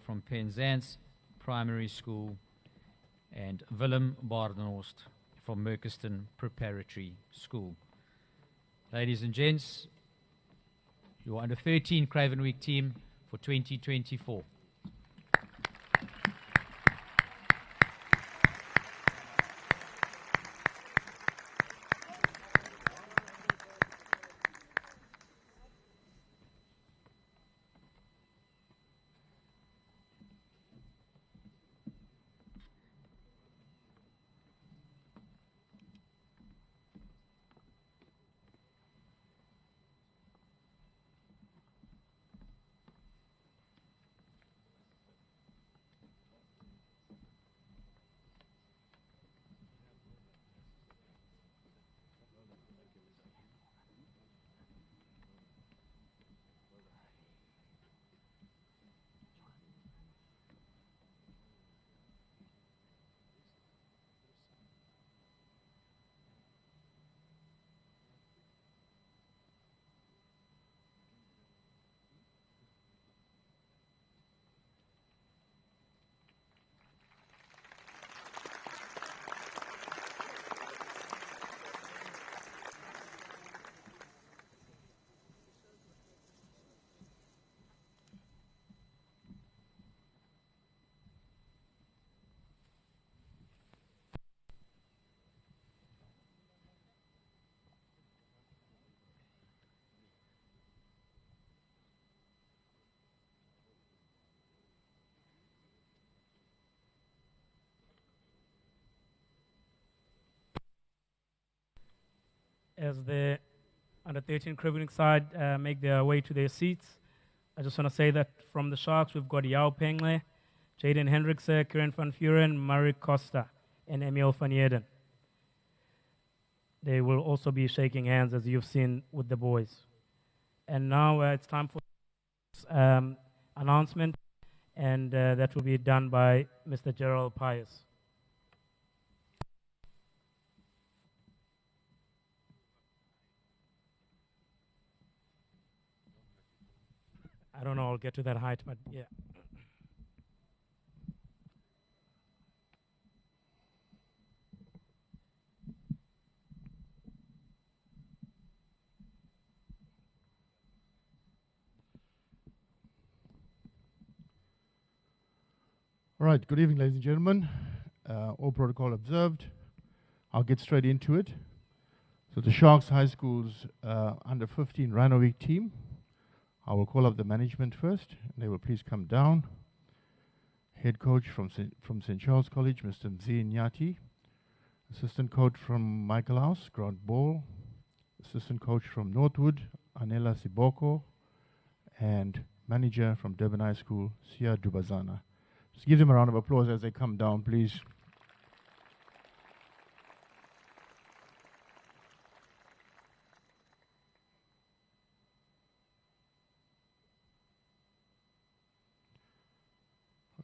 from Penzance Primary School. And Willem Bardenhorst from Merkeston Preparatory School. Ladies and gents, your Under 13 Craven Week team for 2024. as the under 13 cricketing side make their way to their seats. I just want to say that from the Sharks, we've got Yao Pengle, Jaden Hendrickse, Kieran van Vuren, Murray Costa, and Emil van Heerden. They will also be shaking hands, as you've seen with the boys. And now it's time for announcement, and that will be done by Mr. Gerald Pius. I don't know, I'll get to that height, but yeah. All right, good evening, ladies and gentlemen. All protocol observed. I'll get straight into it. So the Sharks High School's under 15 Rhino Week team. I will call up the management first, and they will please come down. Head coach from St. Charles College, Mr. Mzi Nyati. Assistant coach from Michael House, Grant Ball. Assistant coach from Northwood, Anela Siboko. And manager from Durban High School, Sia Dubazana. Just give them a round of applause as they come down, please.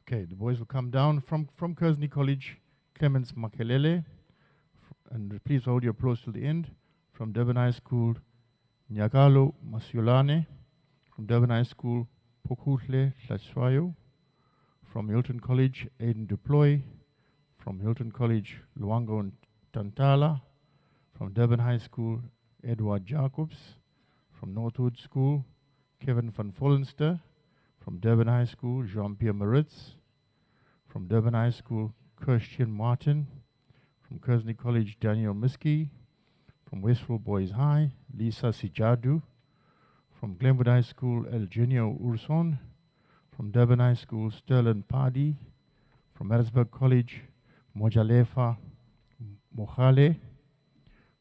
Okay, the boys will come down from Kersney College, Clemens Makelele, and please hold your applause till the end. From Durban High School, Nyakalo Masiolane. From Durban High School, Pokuhle Tlachwayo. From Hilton College, Aiden Duploy. From Hilton College, Luango Tantala. From Durban High School, Edward Jacobs. From Northwood School, Kevin van Vollenster. From Durban High School, Jean-Pierre Maritz. From Durban High School, Christian Martin. From Kersney College, Daniel Miski. From Westville Boys High, Lisa Sijadu. From Glenwood High School, Eugenio Urson. From Durban High School, Sterling Padi. From Maritzburg College, Mojalefa Mohale.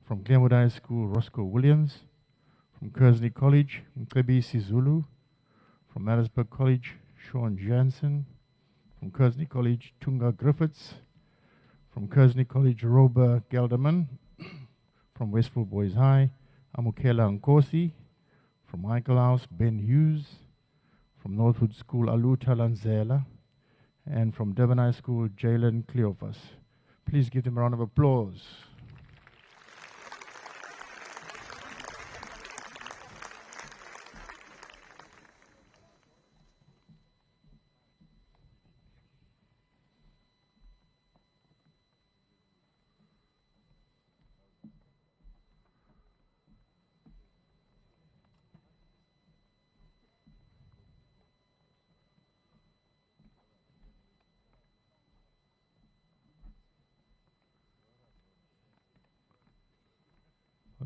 From Glenwood High School, Roscoe Williams. From Kersney College, Mkebisi Zulu. From Maritzburg College, Sean Jansen. From Kersney College, Tunga Griffiths. From Kersney College, Robert Gelderman. From Westville Boys High, Amukela Nkosi. From Michael House, Ben Hughes. From Northwood School, Aluta Lanzela. And from Durban High School, Jalen Cleophas. Please give them a round of applause.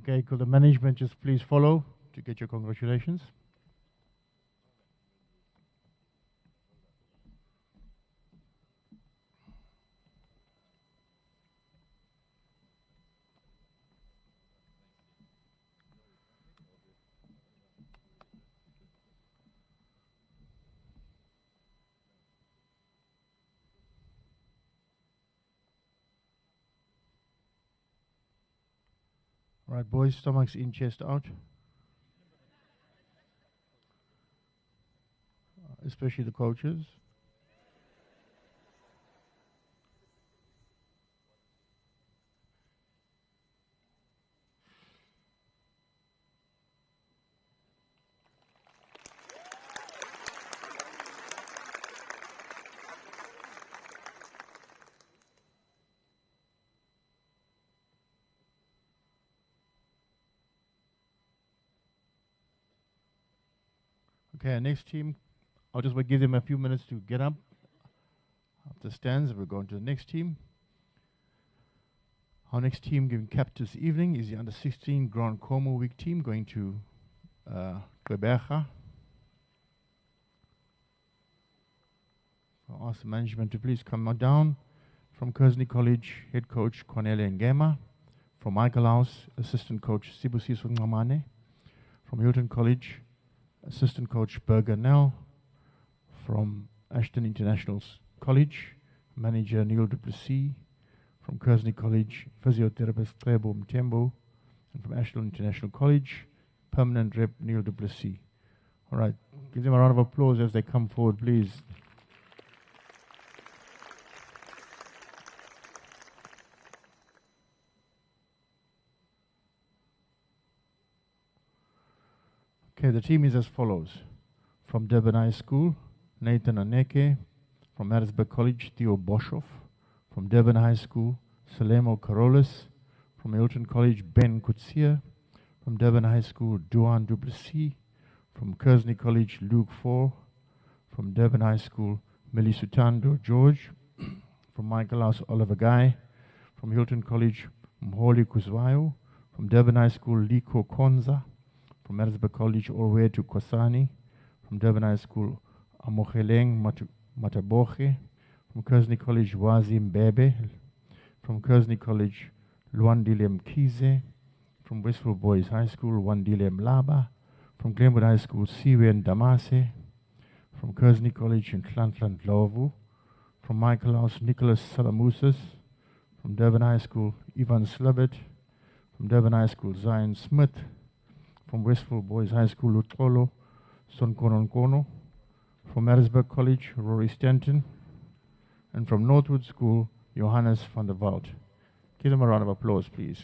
Okay, could the management just please follow to get your congratulations? All right, boys, stomachs in, chest out. Especially the coaches. Okay, our next team, I'll just give them a few minutes to get up off the stands. We're going to the next team. Our next team giving cap this evening is the under-16 Grand Como Week team going to Gqeberha. I'll ask the management to please come down. From Kersney College, head coach Cornelia Ngema. From Michael House, Assistant Coach Sibusiso Ngamane. From Hilton College, Assistant Coach Berger Nell. From Ashton International College, Manager Neil Duplessis. From Kearsley College, Physiotherapist Trebo Mtembo. And from Ashton International College, Permanent Rep Neil Duplessis. All right, give them a round of applause as they come forward, please. Okay, the team is as follows. From Durban High School, Nathan Aneke. From Maritzburg College, Theo Boshoff. From Durban High School, Salemo Carolus. From Hilton College, Ben Kutsia. From Durban High School, Duan Duplessis. From Kearsley College, Luke Four. From Durban High School, Millie Sutando George. From Michael House, Oliver Guy. From Hilton College, Mholi Kuzwayo. From Durban High School, Liko Konza. From Maritzburg College, Orwe to Kosani. From Durban High School, Amocheleng Mataboche. From Kearsley College, Wazi Mbebe. From Kearsley College, Luandile Mkize. From Westfield Boys High School, Wandile Mlaba. From Glenwood High School, Siwen Damase. From Kearsley College in Tlantlant Lovu. From Michael House, Nicholas Salamusas. From Durban High School, Ivan Slabet. From Durban High School, Zion Smith. From Westfield Boys High School, Lutolo Sonkononkono. From Maritzburg College, Rory Stanton. And from Northwood School, Johannes van der Walt. Give them a round of applause, please.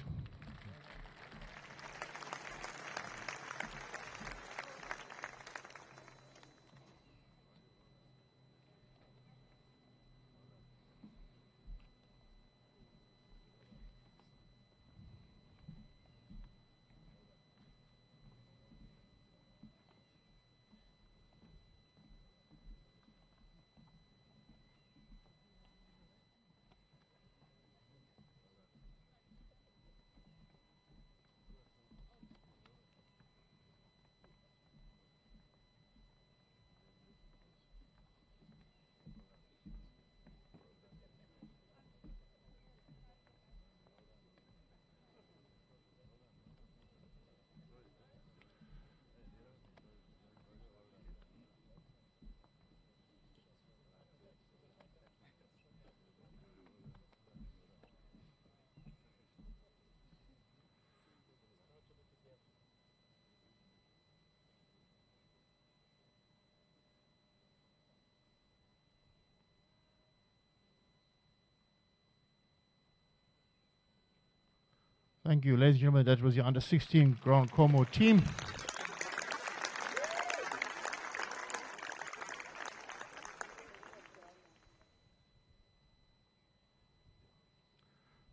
Thank you, ladies and gentlemen. That was your under-16 Grand Como team.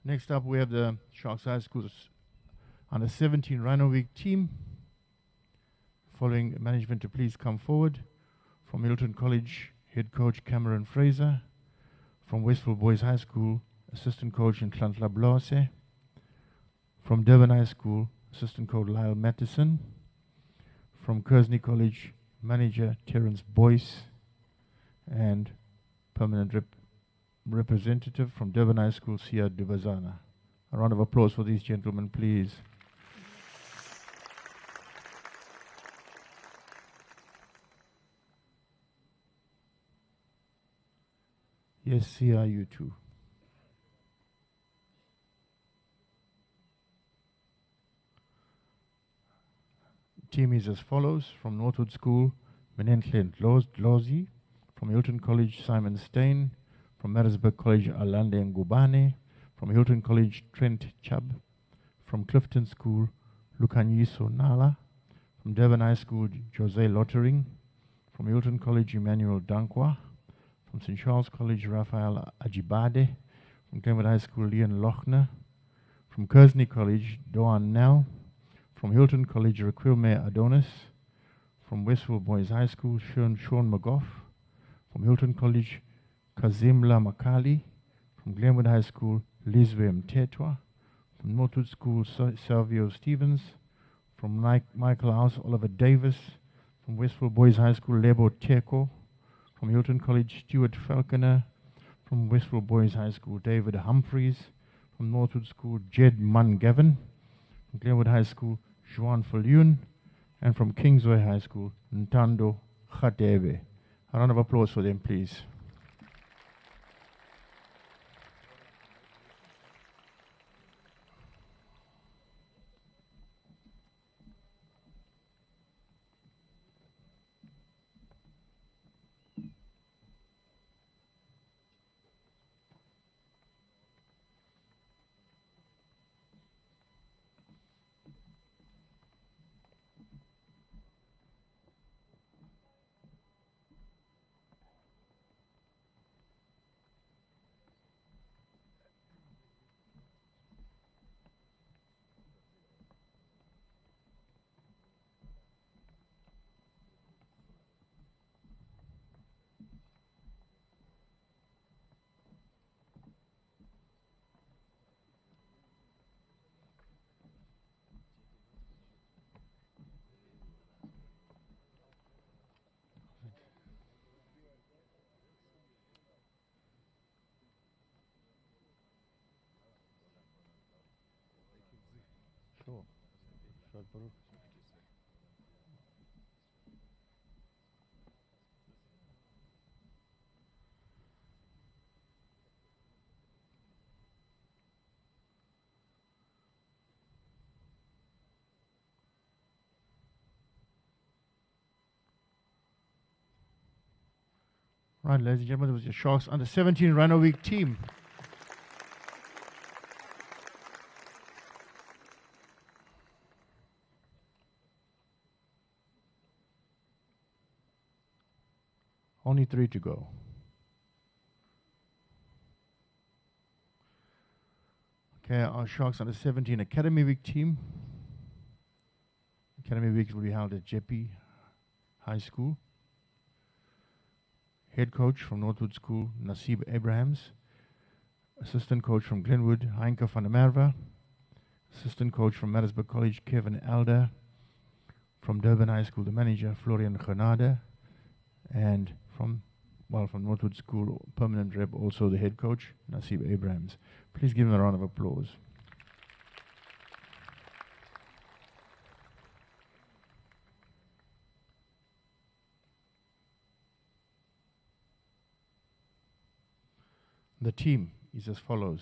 Next up, we have the Sharks High School's under-17 Rhino Week team. Following management to please come forward. From Milton College, head coach Cameron Fraser. From Westfield Boys High School, assistant coach in Tlantla Blase. From Durban High School, assistant coach Lyle Matheson. From Kearsley College, manager Terence Boyce. And permanent representative from Durban High School, Sia Dubazana. A round of applause for these gentlemen, please. Yes, Sia, you too. Team is as follows. From Northwood School, Menentle Lozi. From Hilton College, Simon Stein. From Maritzburg College, Alande Ngubane. From Hilton College, Trent Chubb. From Clifton School, Lukanyiso Nala. From Durban High School, Jose Lottering. From Hilton College, Emmanuel Dankwa. From St. Charles College, Raphael Ajibade. From Glenwood High School, Leon Lochner. From Kearsley College, Doan Nell. From Hilton College, Raquilme Adonis. From Westfield Boys High School, Sean McGough. From Hilton College, Kazimla Makali. From Glenwood High School, Lizwe Mtetwa. From Northwood School, Salvio Stevens. From Michael House, Oliver Davis. From Westfield Boys High School, Lebo Teko. From Hilton College, Stuart Falconer. From Westfield Boys High School, David Humphreys. From Northwood School, Jed Mungavin. From Glenwood High School, Juan Falun. And from Kingsway High School, Ntando Khatebe. A round of applause for them, please. Sure. Right, ladies and gentlemen, it was your Sharks under 17 Rhino Week team. Only 3 to go. Okay, our Sharks under 17 Academy Week team. Academy Week will be held at Jeppe High School. Head coach from Northwood School, Nasib Abrahams. Assistant coach from Glenwood, Heinke van der Merwe. Assistant coach from Maritzburg College, Kevin Elder. From Durban High School, the manager, Florian Grenade. And from Northwood School, permanent rep, also the head coach, Nasib Abrahams. Please give him a round of applause. The team is as follows.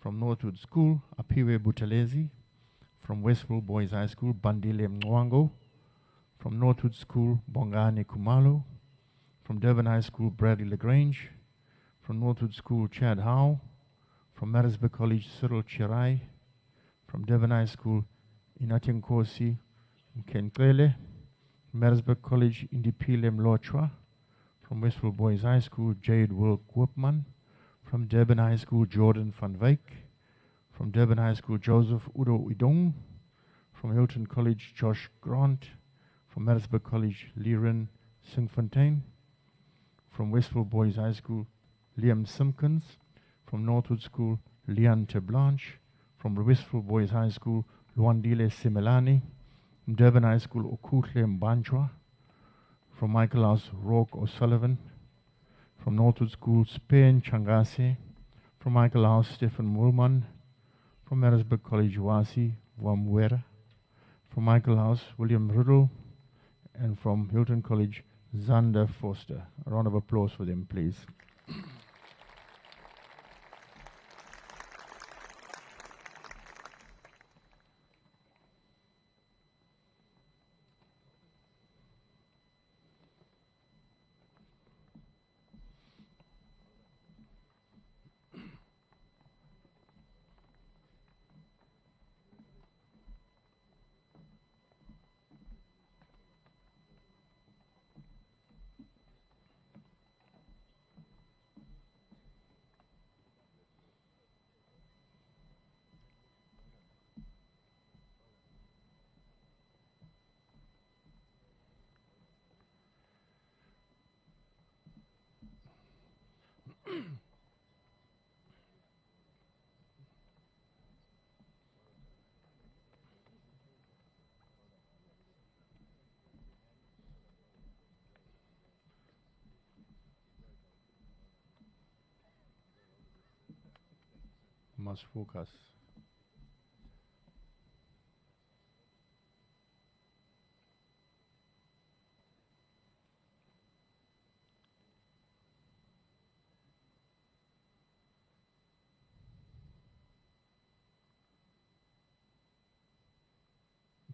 From Northwood School, Apiwe Butalezi. From Westville Boys High School, Bandile Mwango. From Northwood School, Bongane Kumalo. From Durban High School, Bradley Lagrange. From Northwood School, Chad Howe. From Maritzburg College, Cyril Chirai. From Durban High School, Inatien Kosi Mkenkrele. Maritzburg College, Indipile Mlochwa. From Westville Boys High School, Jade Will Koopman. From Durban High School, Jordan van Wyk. From Durban High School, Joseph Udo Idong. From Hilton College, Josh Grant. From Maritzburg College, Liren Singfontein. From Westville Boys High School, Liam Simpkins. From Northwood School, Leon Blanche. From Westville Boys High School, Luandile Simelani. From Durban High School, Okuhle Mbanjwa. From Michael House, Rourke O'Sullivan. From Northwood School, Spain Changase. From Michael House, Stephen Woolman. From Maritzburg College, Wasi Wamwera. From Michael House, William Riddle. And from Hilton College, Zander Foster. A round of applause for them, please. must focus.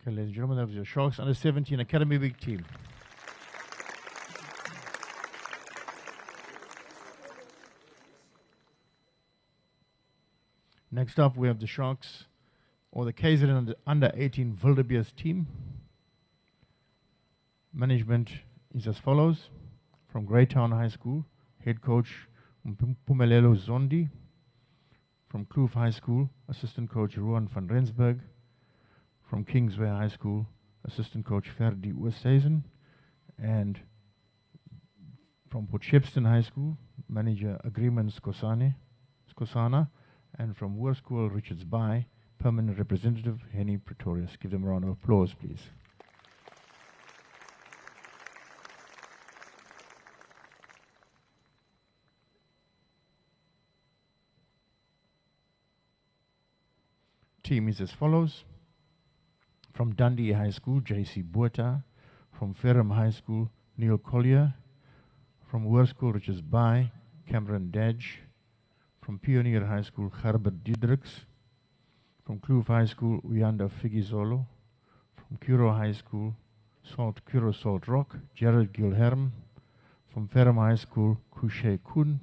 Okay, ladies and gentlemen, that was your Sharks Under 17 Academy Week team. Next up, we have the Sharks, or the KZN Under 18 Wildebeest team. Management is as follows. From Greytown High School, head coach Mpumelelo Zondi. From Kloof High School, assistant coach Ruan van Rensburg. From Kingsway High School, assistant coach Ferdi Oosthuizen. And from Port Shepstone High School, manager Agreement Skosana. And from Hoërskool Richards Bay, permanent representative Henny Pretorius. Give them a round of applause, please. Team is as follows. From Dundee High School, J.C. Buerta. From Ferrum High School, Neil Collier. From Hoërskool Richards Bay, Cameron Dadge. From Pioneer High School, Herbert Diedriks. From Kloof High School, Uyanda Figizolo. From Kuro High School, Kuro Salt Rock, Gerald Gilherm. From Ferrum High School, Kushe Kun.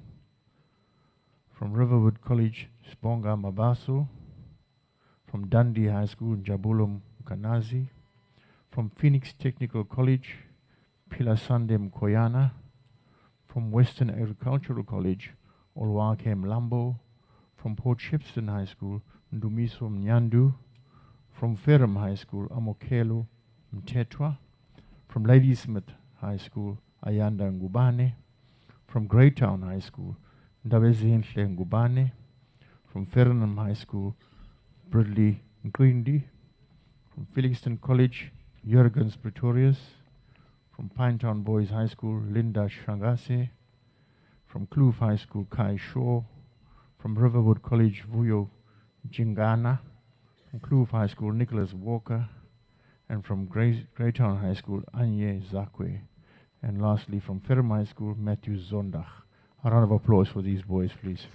From Riverwood College, Sponga Mabaso. From Dundee High School, Jabulo Mkanazi. From Phoenix Technical College, Pilasande Mkoyana. From Western Agricultural College, Olwake Mlambo. From Port Shepstone High School, Ndumiso Mnyandu. From Ferrum High School, Amokelo Mtetwa. From Ladysmith High School, Ayanda Ngubane. From Greytown High School, Ndabezinhle Ngubane. From Ferrenham High School, Bradley Nkwindi. From Felixton College, Jurgens Pretorius. From Pinetown Boys High School, Linda Shangase. From Kloof High School, Kai Shaw. From Riverwood College, Vuyo Jingana. From Kloof High School, Nicholas Walker. And from Greytown High School, Anye Zakwe. And lastly, from Ferrum High School, Matthew Zondach. A round of applause for these boys, please.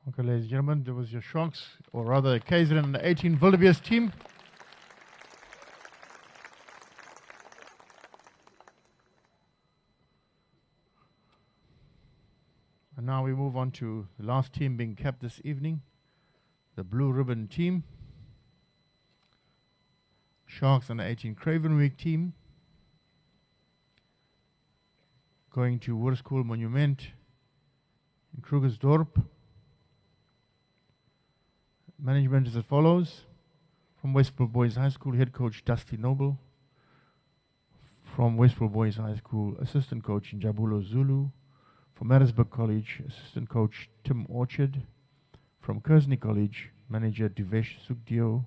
Okay, ladies and gentlemen, there was your Sharks, or rather KZN and the 18 Wildebeest team. And now we move on to the last team being kept this evening, the Blue Ribbon team. Sharks and the 18 Craven Week team. Going to Hoërskool Monument in Krugersdorp. Management is as follows. From Westport Boys High School, head coach Dusty Noble. From Westport Boys High School, assistant coach Njabulo Zulu. From Maritzburg College, assistant coach Tim Orchard. From Kersney College, Manager Divesh Sukhdeo,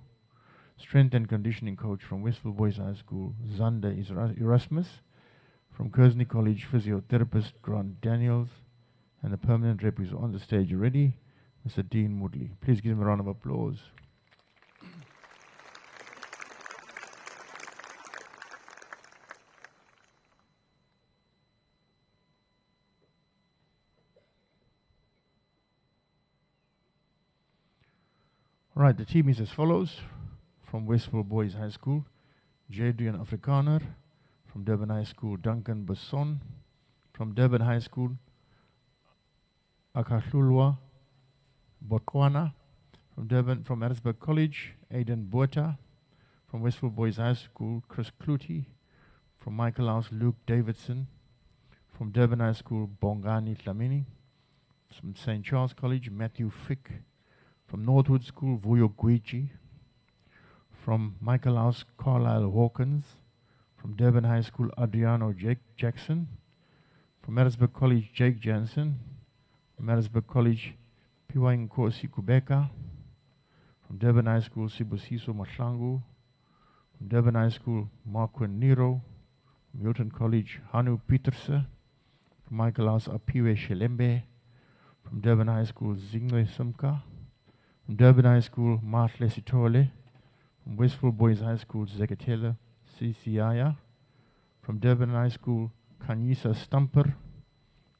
Strength and Conditioning Coach from Westville Boys High School, Zander Erasmus, from Kearsley College, Physiotherapist Grant Daniels, and the permanent rep is on the stage already, Mr. Dean Woodley. Please give him a round of applause. All right, the team is as follows. From Westville Boys High School, Jadrian Afrikaner. From Durban High School, Duncan Besson. From Durban High School, Akahlulwa Bokwana. From Maritzburg College, Aidan Botha. From Westville Boys High School, Chris Clutie. From Michael House, Luke Davidson. From Durban High School, Bongani Tlamini. From St. Charles College, Matthew Fick. From Northwood School, Vuyo Guichi. From Michael House, Carlisle Hawkins. From Durban High School, Adriano Jackson. From Maritzburg College, Jake Jansen. From Maritzburg College, Piwai Nkosi Kubeka. From Durban High School, Sibusiso Mahlangu. From Durban High School, Marquin Nero. From Milton College, Hanu Peterse. From Michael House, Apiwe Shelembe. From Durban High School, Zingwe Sumka. From Durban High School, Martle Sitole. From Westville Boys High School, Zekatela Sisiaya. From Durban High School, Kanyisa Stumper.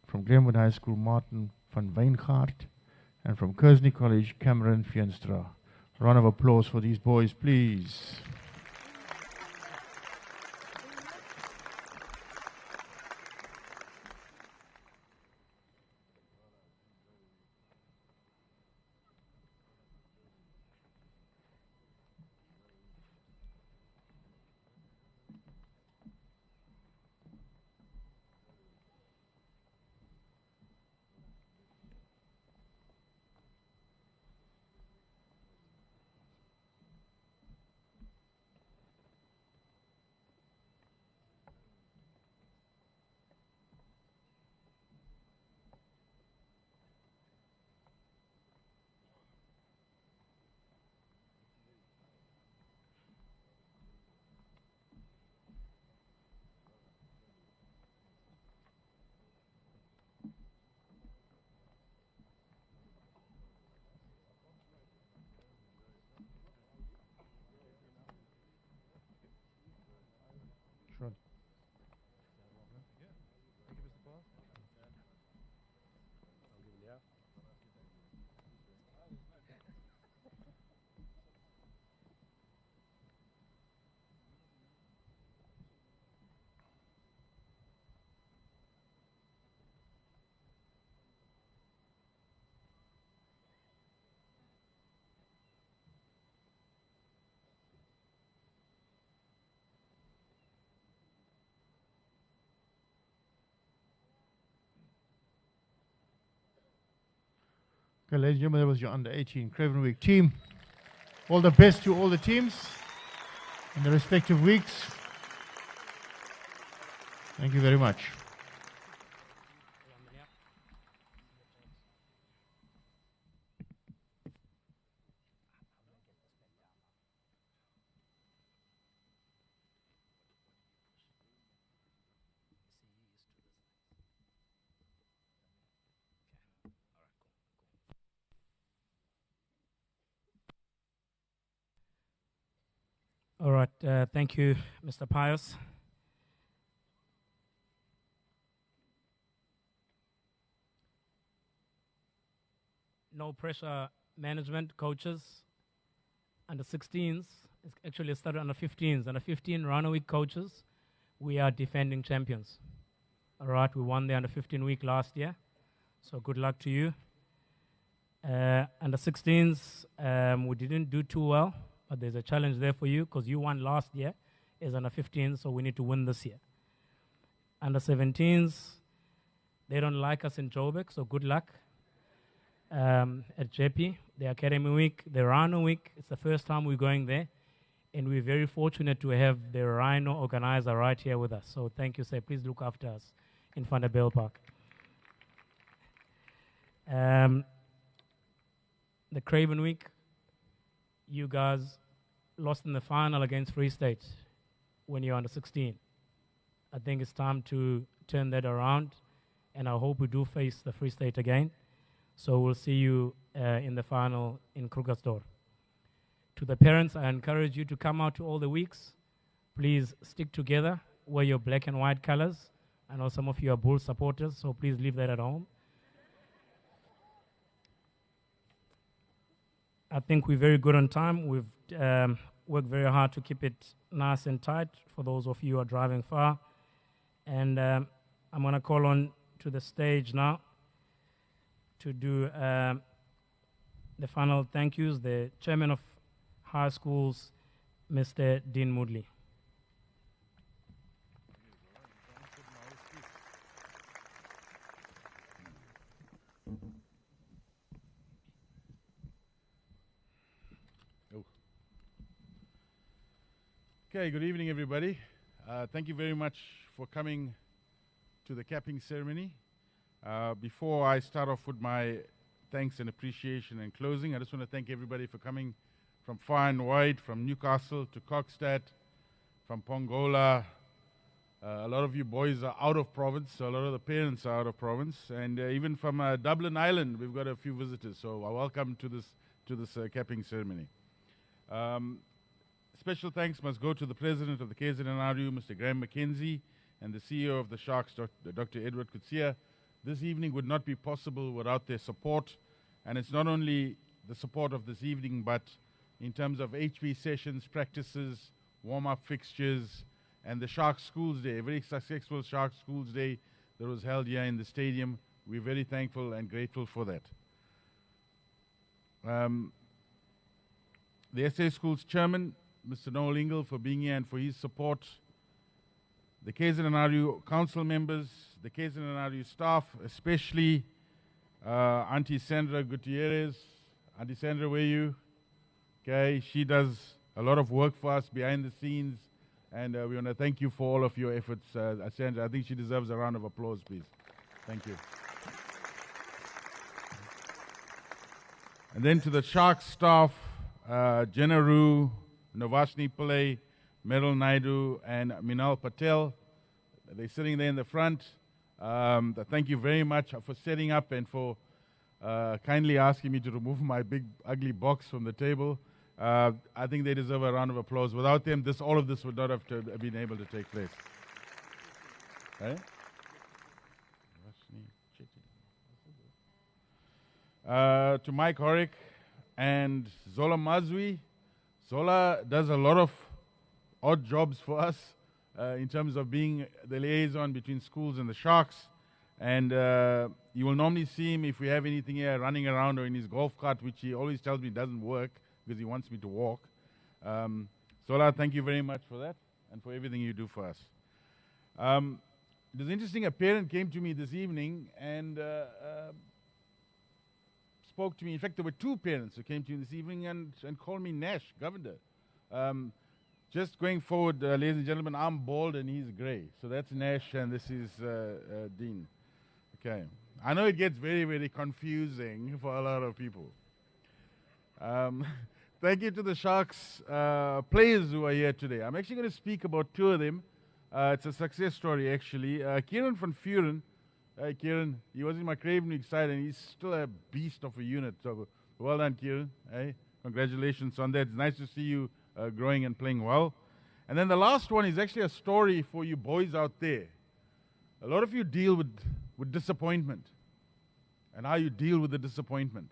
From Glenwood High School, Martin van Wijngaard. And from Kearsley College, Cameron Fienstra. A round of applause for these boys, please. Sure. Okay, ladies and gentlemen, that was your under 18 Craven Week team. All the best to all the teams in the respective weeks. Thank you very much. All right, thank you, Mr. Pius. No pressure management coaches. Under 16s, it's actually started under 15s. Under 15 Rana Week coaches, we are defending champions. All right, we won the under 15 week last year, so good luck to you. Under 16s, we didn't do too well. But there's a challenge there for you because you won last year as under 15, so we need to win this year. Under 17s, they don't like us in Joburg, so good luck. At JP, the Academy Week, the Rhino Week, it's the first time we're going there. And we're very fortunate to have the Rhino organizer right here with us. So thank you, sir. Please look after us in Van der Bijl Park. The Craven Week, you guys lost in the final against Free State when you're under 16. I think it's time to turn that around, and I hope we do face the Free State again. So we'll see you in the final in Krugersdorp. To the parents, I encourage you to come out to all the weeks. Please stick together, wear your black and white colors. I know some of you are Bull supporters, so please leave that at home. I think we're very good on time. We've worked very hard to keep it nice and tight for those of you who are driving far. And I'm going to call on to the stage now to do the final thank yous, the chairman of Highschools, Mr. Dean Moodley. Okay, good evening, everybody. Thank you very much for coming to the capping ceremony. Before I start off with my thanks and appreciation and closing, I just want to thank everybody for coming from far and wide, from Newcastle to Kokstad, from Pongola. A lot of you boys are out of province, so a lot of the parents are out of province, and even from Dublin Island, we've got a few visitors. So welcome to this capping ceremony. Special thanks must go to the president of the KZNRU, Mr. Graham McKenzie, and the CEO of the Sharks, Dr. Edward Kutsia. This evening would not be possible without their support, and it's not only the support of this evening, but in terms of HB sessions, practices, warm-up fixtures, and the Sharks Schools Day, a very successful Sharks Schools Day that was held here in the stadium. We're very thankful and grateful for that. The SA Schools Chairman, Mr. Noel Ingle, for being here and for his support. The KZNRU council members, the KZNRU staff, especially Auntie Sandra Gutierrez. Auntie Sandra, where are you? Okay, she does a lot of work for us behind the scenes, and we want to thank you for all of your efforts, Sandra. I think she deserves a round of applause, please. Thank you. And then to the Sharks staff, Jenna Roo, Novashni Pillai, Meryl Naidu, and Minal Patel. They're sitting there in the front. Thank you very much for setting up and for kindly asking me to remove my big, ugly box from the table. I think they deserve a round of applause. Without them, all of this would not have been able to take place. Okay? To Mike Horick and Zola Mazwi. Zola does a lot of odd jobs for us in terms of being the liaison between schools and the Sharks. And you will normally see him, if we have anything here, running around or in his golf cart, which he always tells me doesn't work because he wants me to walk. Zola, thank you very much for that and for everything you do for us. It was interesting, a parent came to me this evening and spoke to me. In fact, there were two parents who came to me this evening and called me Nash, Governor. Just going forward, ladies and gentlemen, I'm bald and he's grey. So that's Nash and this is Dean. Okay. I know it gets very, very confusing for a lot of people. Thank you to the Sharks players who are here today. I'm actually going to speak about two of them. It's a success story, actually. Kieran van Vuren. Hey, Kieran, he was in my Craven Week side and he's still a beast of a unit. So well done, Kieran. Hey, congratulations on that. It's nice to see you growing and playing well. And then the last one is actually a story for you boys out there. A lot of you deal with disappointment and how you deal with the disappointment.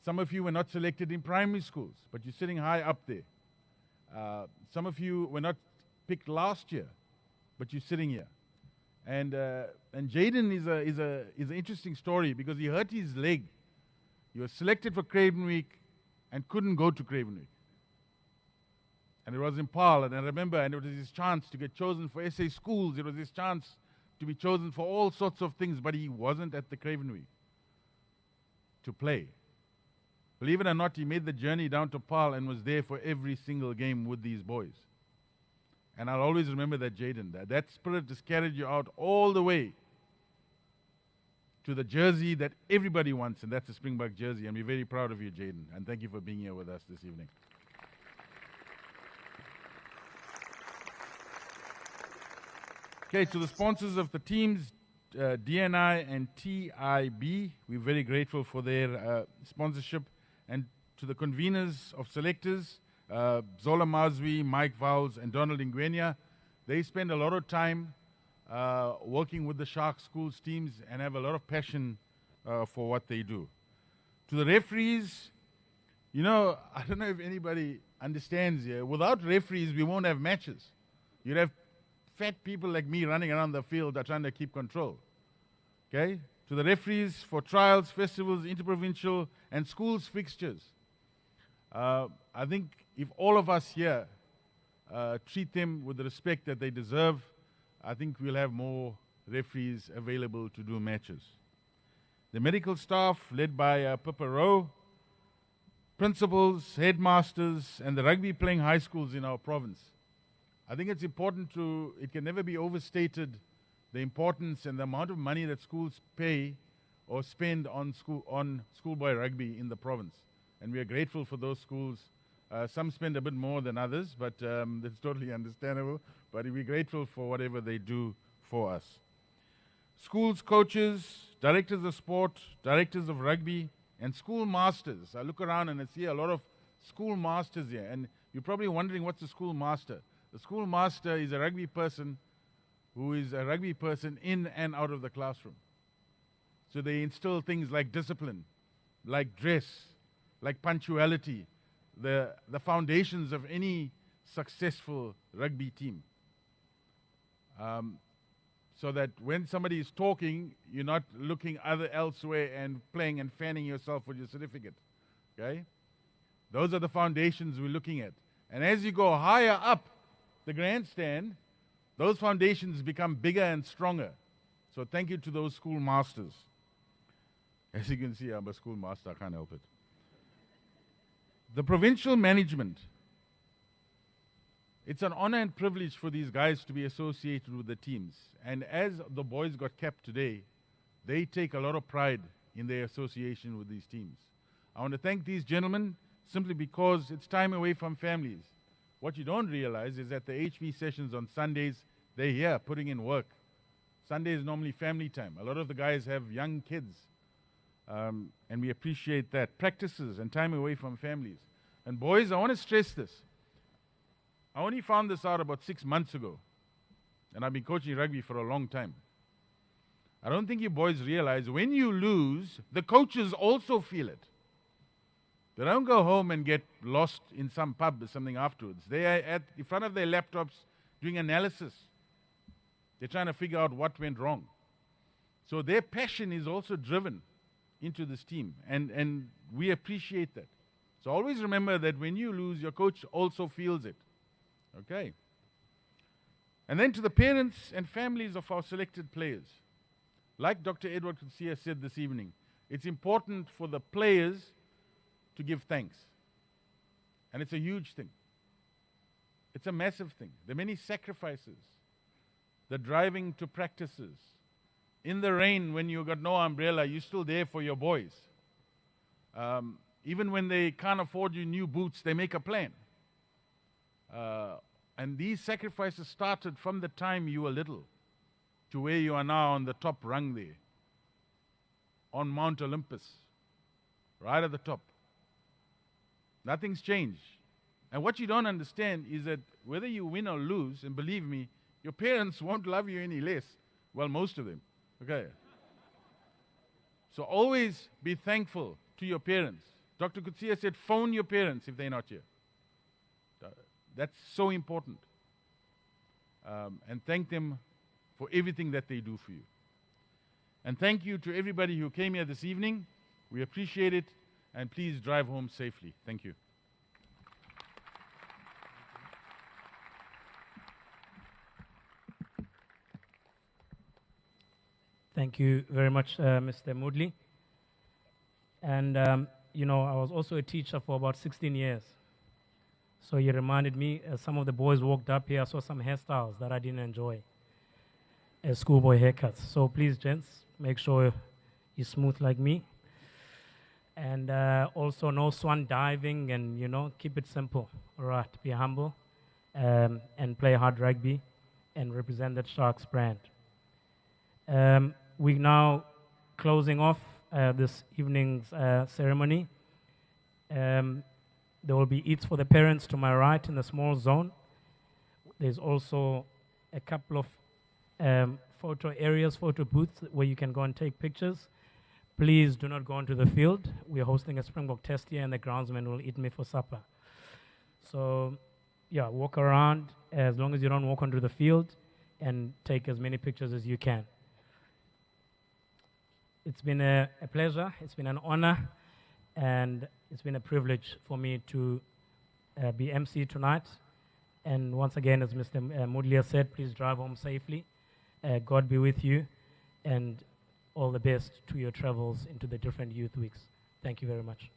Some of you were not selected in primary schools, but you're sitting high up there. Some of you were not picked last year, but you're sitting here. And Jaden is an interesting story because he hurt his leg. He was selected for Craven Week and couldn't go to Craven Week. And it was in Paarl, and I remember, and it was his chance to get chosen for SA Schools. It was his chance to be chosen for all sorts of things, but he wasn't at the Craven Week to play. Believe it or not, he made the journey down to Paarl and was there for every single game with these boys. And I'll always remember that, Jaden. That spirit just carried you out all the way to the jersey that everybody wants, and that's a Springbok jersey. And we're very proud of you, Jaden. And thank you for being here with us this evening. Okay, to the sponsors of the teams, DNI and TIB, we're very grateful for their sponsorship. And to the conveners of selectors, Zola Mazwi, Mike Vowles, and Donald Ingwenya, they spend a lot of time working with the Shark Schools teams and have a lot of passion for what they do. To the referees, you know, I don't know if anybody understands here, without referees, we won't have matches. You'd have fat people like me running around the field trying to keep control. Okay? To the referees for trials, festivals, interprovincial, and schools fixtures. I think if all of us here treat them with the respect that they deserve, I think we'll have more referees available to do matches. The medical staff, led by Pippa Rowe, principals, headmasters, and the rugby playing high schools in our province. I think it's important it can never be overstated, the importance and the amount of money that schools pay or spend on schoolboy rugby in the province. And we are grateful for those schools. Some spend a bit more than others, but that's totally understandable. But we're grateful for whatever they do for us. Schools, coaches, directors of sport, directors of rugby, and school masters. I look around and I see a lot of school masters here. And you're probably wondering, what's a school master? The school master is a rugby person who is a rugby person in and out of the classroom. So they instill things like discipline, like dress, like punctuality, the foundations of any successful rugby team. So that when somebody is talking, you're not looking elsewhere and playing and fanning yourself with your certificate. Okay? Those are the foundations we're looking at. And as you go higher up the grandstand, those foundations become bigger and stronger. So thank you to those school masters. As you can see, I'm a school master, I can't help it. The provincial management. It's an honor and privilege for these guys to be associated with the teams. And as the boys got capped today, they take a lot of pride in their association with these teams. I want to thank these gentlemen simply because it's time away from families. What you don't realize is that the HB sessions on Sundays, they're here putting in work. Sunday is normally family time. A lot of the guys have young kids. And we appreciate that. Practices and time away from families. And boys, I want to stress this. I only found this out about 6 months ago. And I've been coaching rugby for a long time. I don't think you boys realize when you lose, the coaches also feel it. They don't go home and get lost in some pub or something afterwards. They are in front of their laptops doing analysis. They're trying to figure out what went wrong. So their passion is also driven into this team. And we appreciate that. So always remember that when you lose, your coach also feels it. Okay. And then to the parents and families of our selected players. Like Dr. Edward Kutsia said this evening, it's important for the players to give thanks. And it's a huge thing. It's a massive thing. There are many sacrifices. The driving to practices. In the rain, when you got no umbrella, you're still there for your boys. Even when they can't afford you new boots, they make a plan. And these sacrifices started from the time you were little to where you are now on the top rung there, on Mount Olympus, right at the top. Nothing's changed. And what you don't understand is that whether you win or lose, and believe me, your parents won't love you any less. Well, most of them. Okay. So always be thankful to your parents. Dr. Kutsia said, phone your parents if they're not here. That's so important. And thank them for everything that they do for you. And thank you to everybody who came here this evening. We appreciate it. And please drive home safely. Thank you. Thank you very much, Mr. Moodley. And, you know, I was also a teacher for about 16 years. So you reminded me, as some of the boys walked up here, I saw some hairstyles that I didn't enjoy as schoolboy haircuts. So please, gents, make sure you're smooth like me. And also no swan diving and, you know, keep it simple. All right, be humble and play hard rugby. and represent that Sharks brand. We're now closing off this evening's ceremony. There will be eats for the parents to my right in the small zone. There's also a couple of photo areas, photo booths where you can go and take pictures. Please do not go onto the field. We're hosting a Springbok test here and the groundsman will eat me for supper. So, yeah, walk around as long as you don't walk onto the field and take as many pictures as you can. It's been a pleasure, it's been an honor, and it's been a privilege for me to be MC tonight. And once again, as Mr. Mudlia said, please drive home safely. God be with you, and all the best to your travels into the different youth weeks. Thank you very much.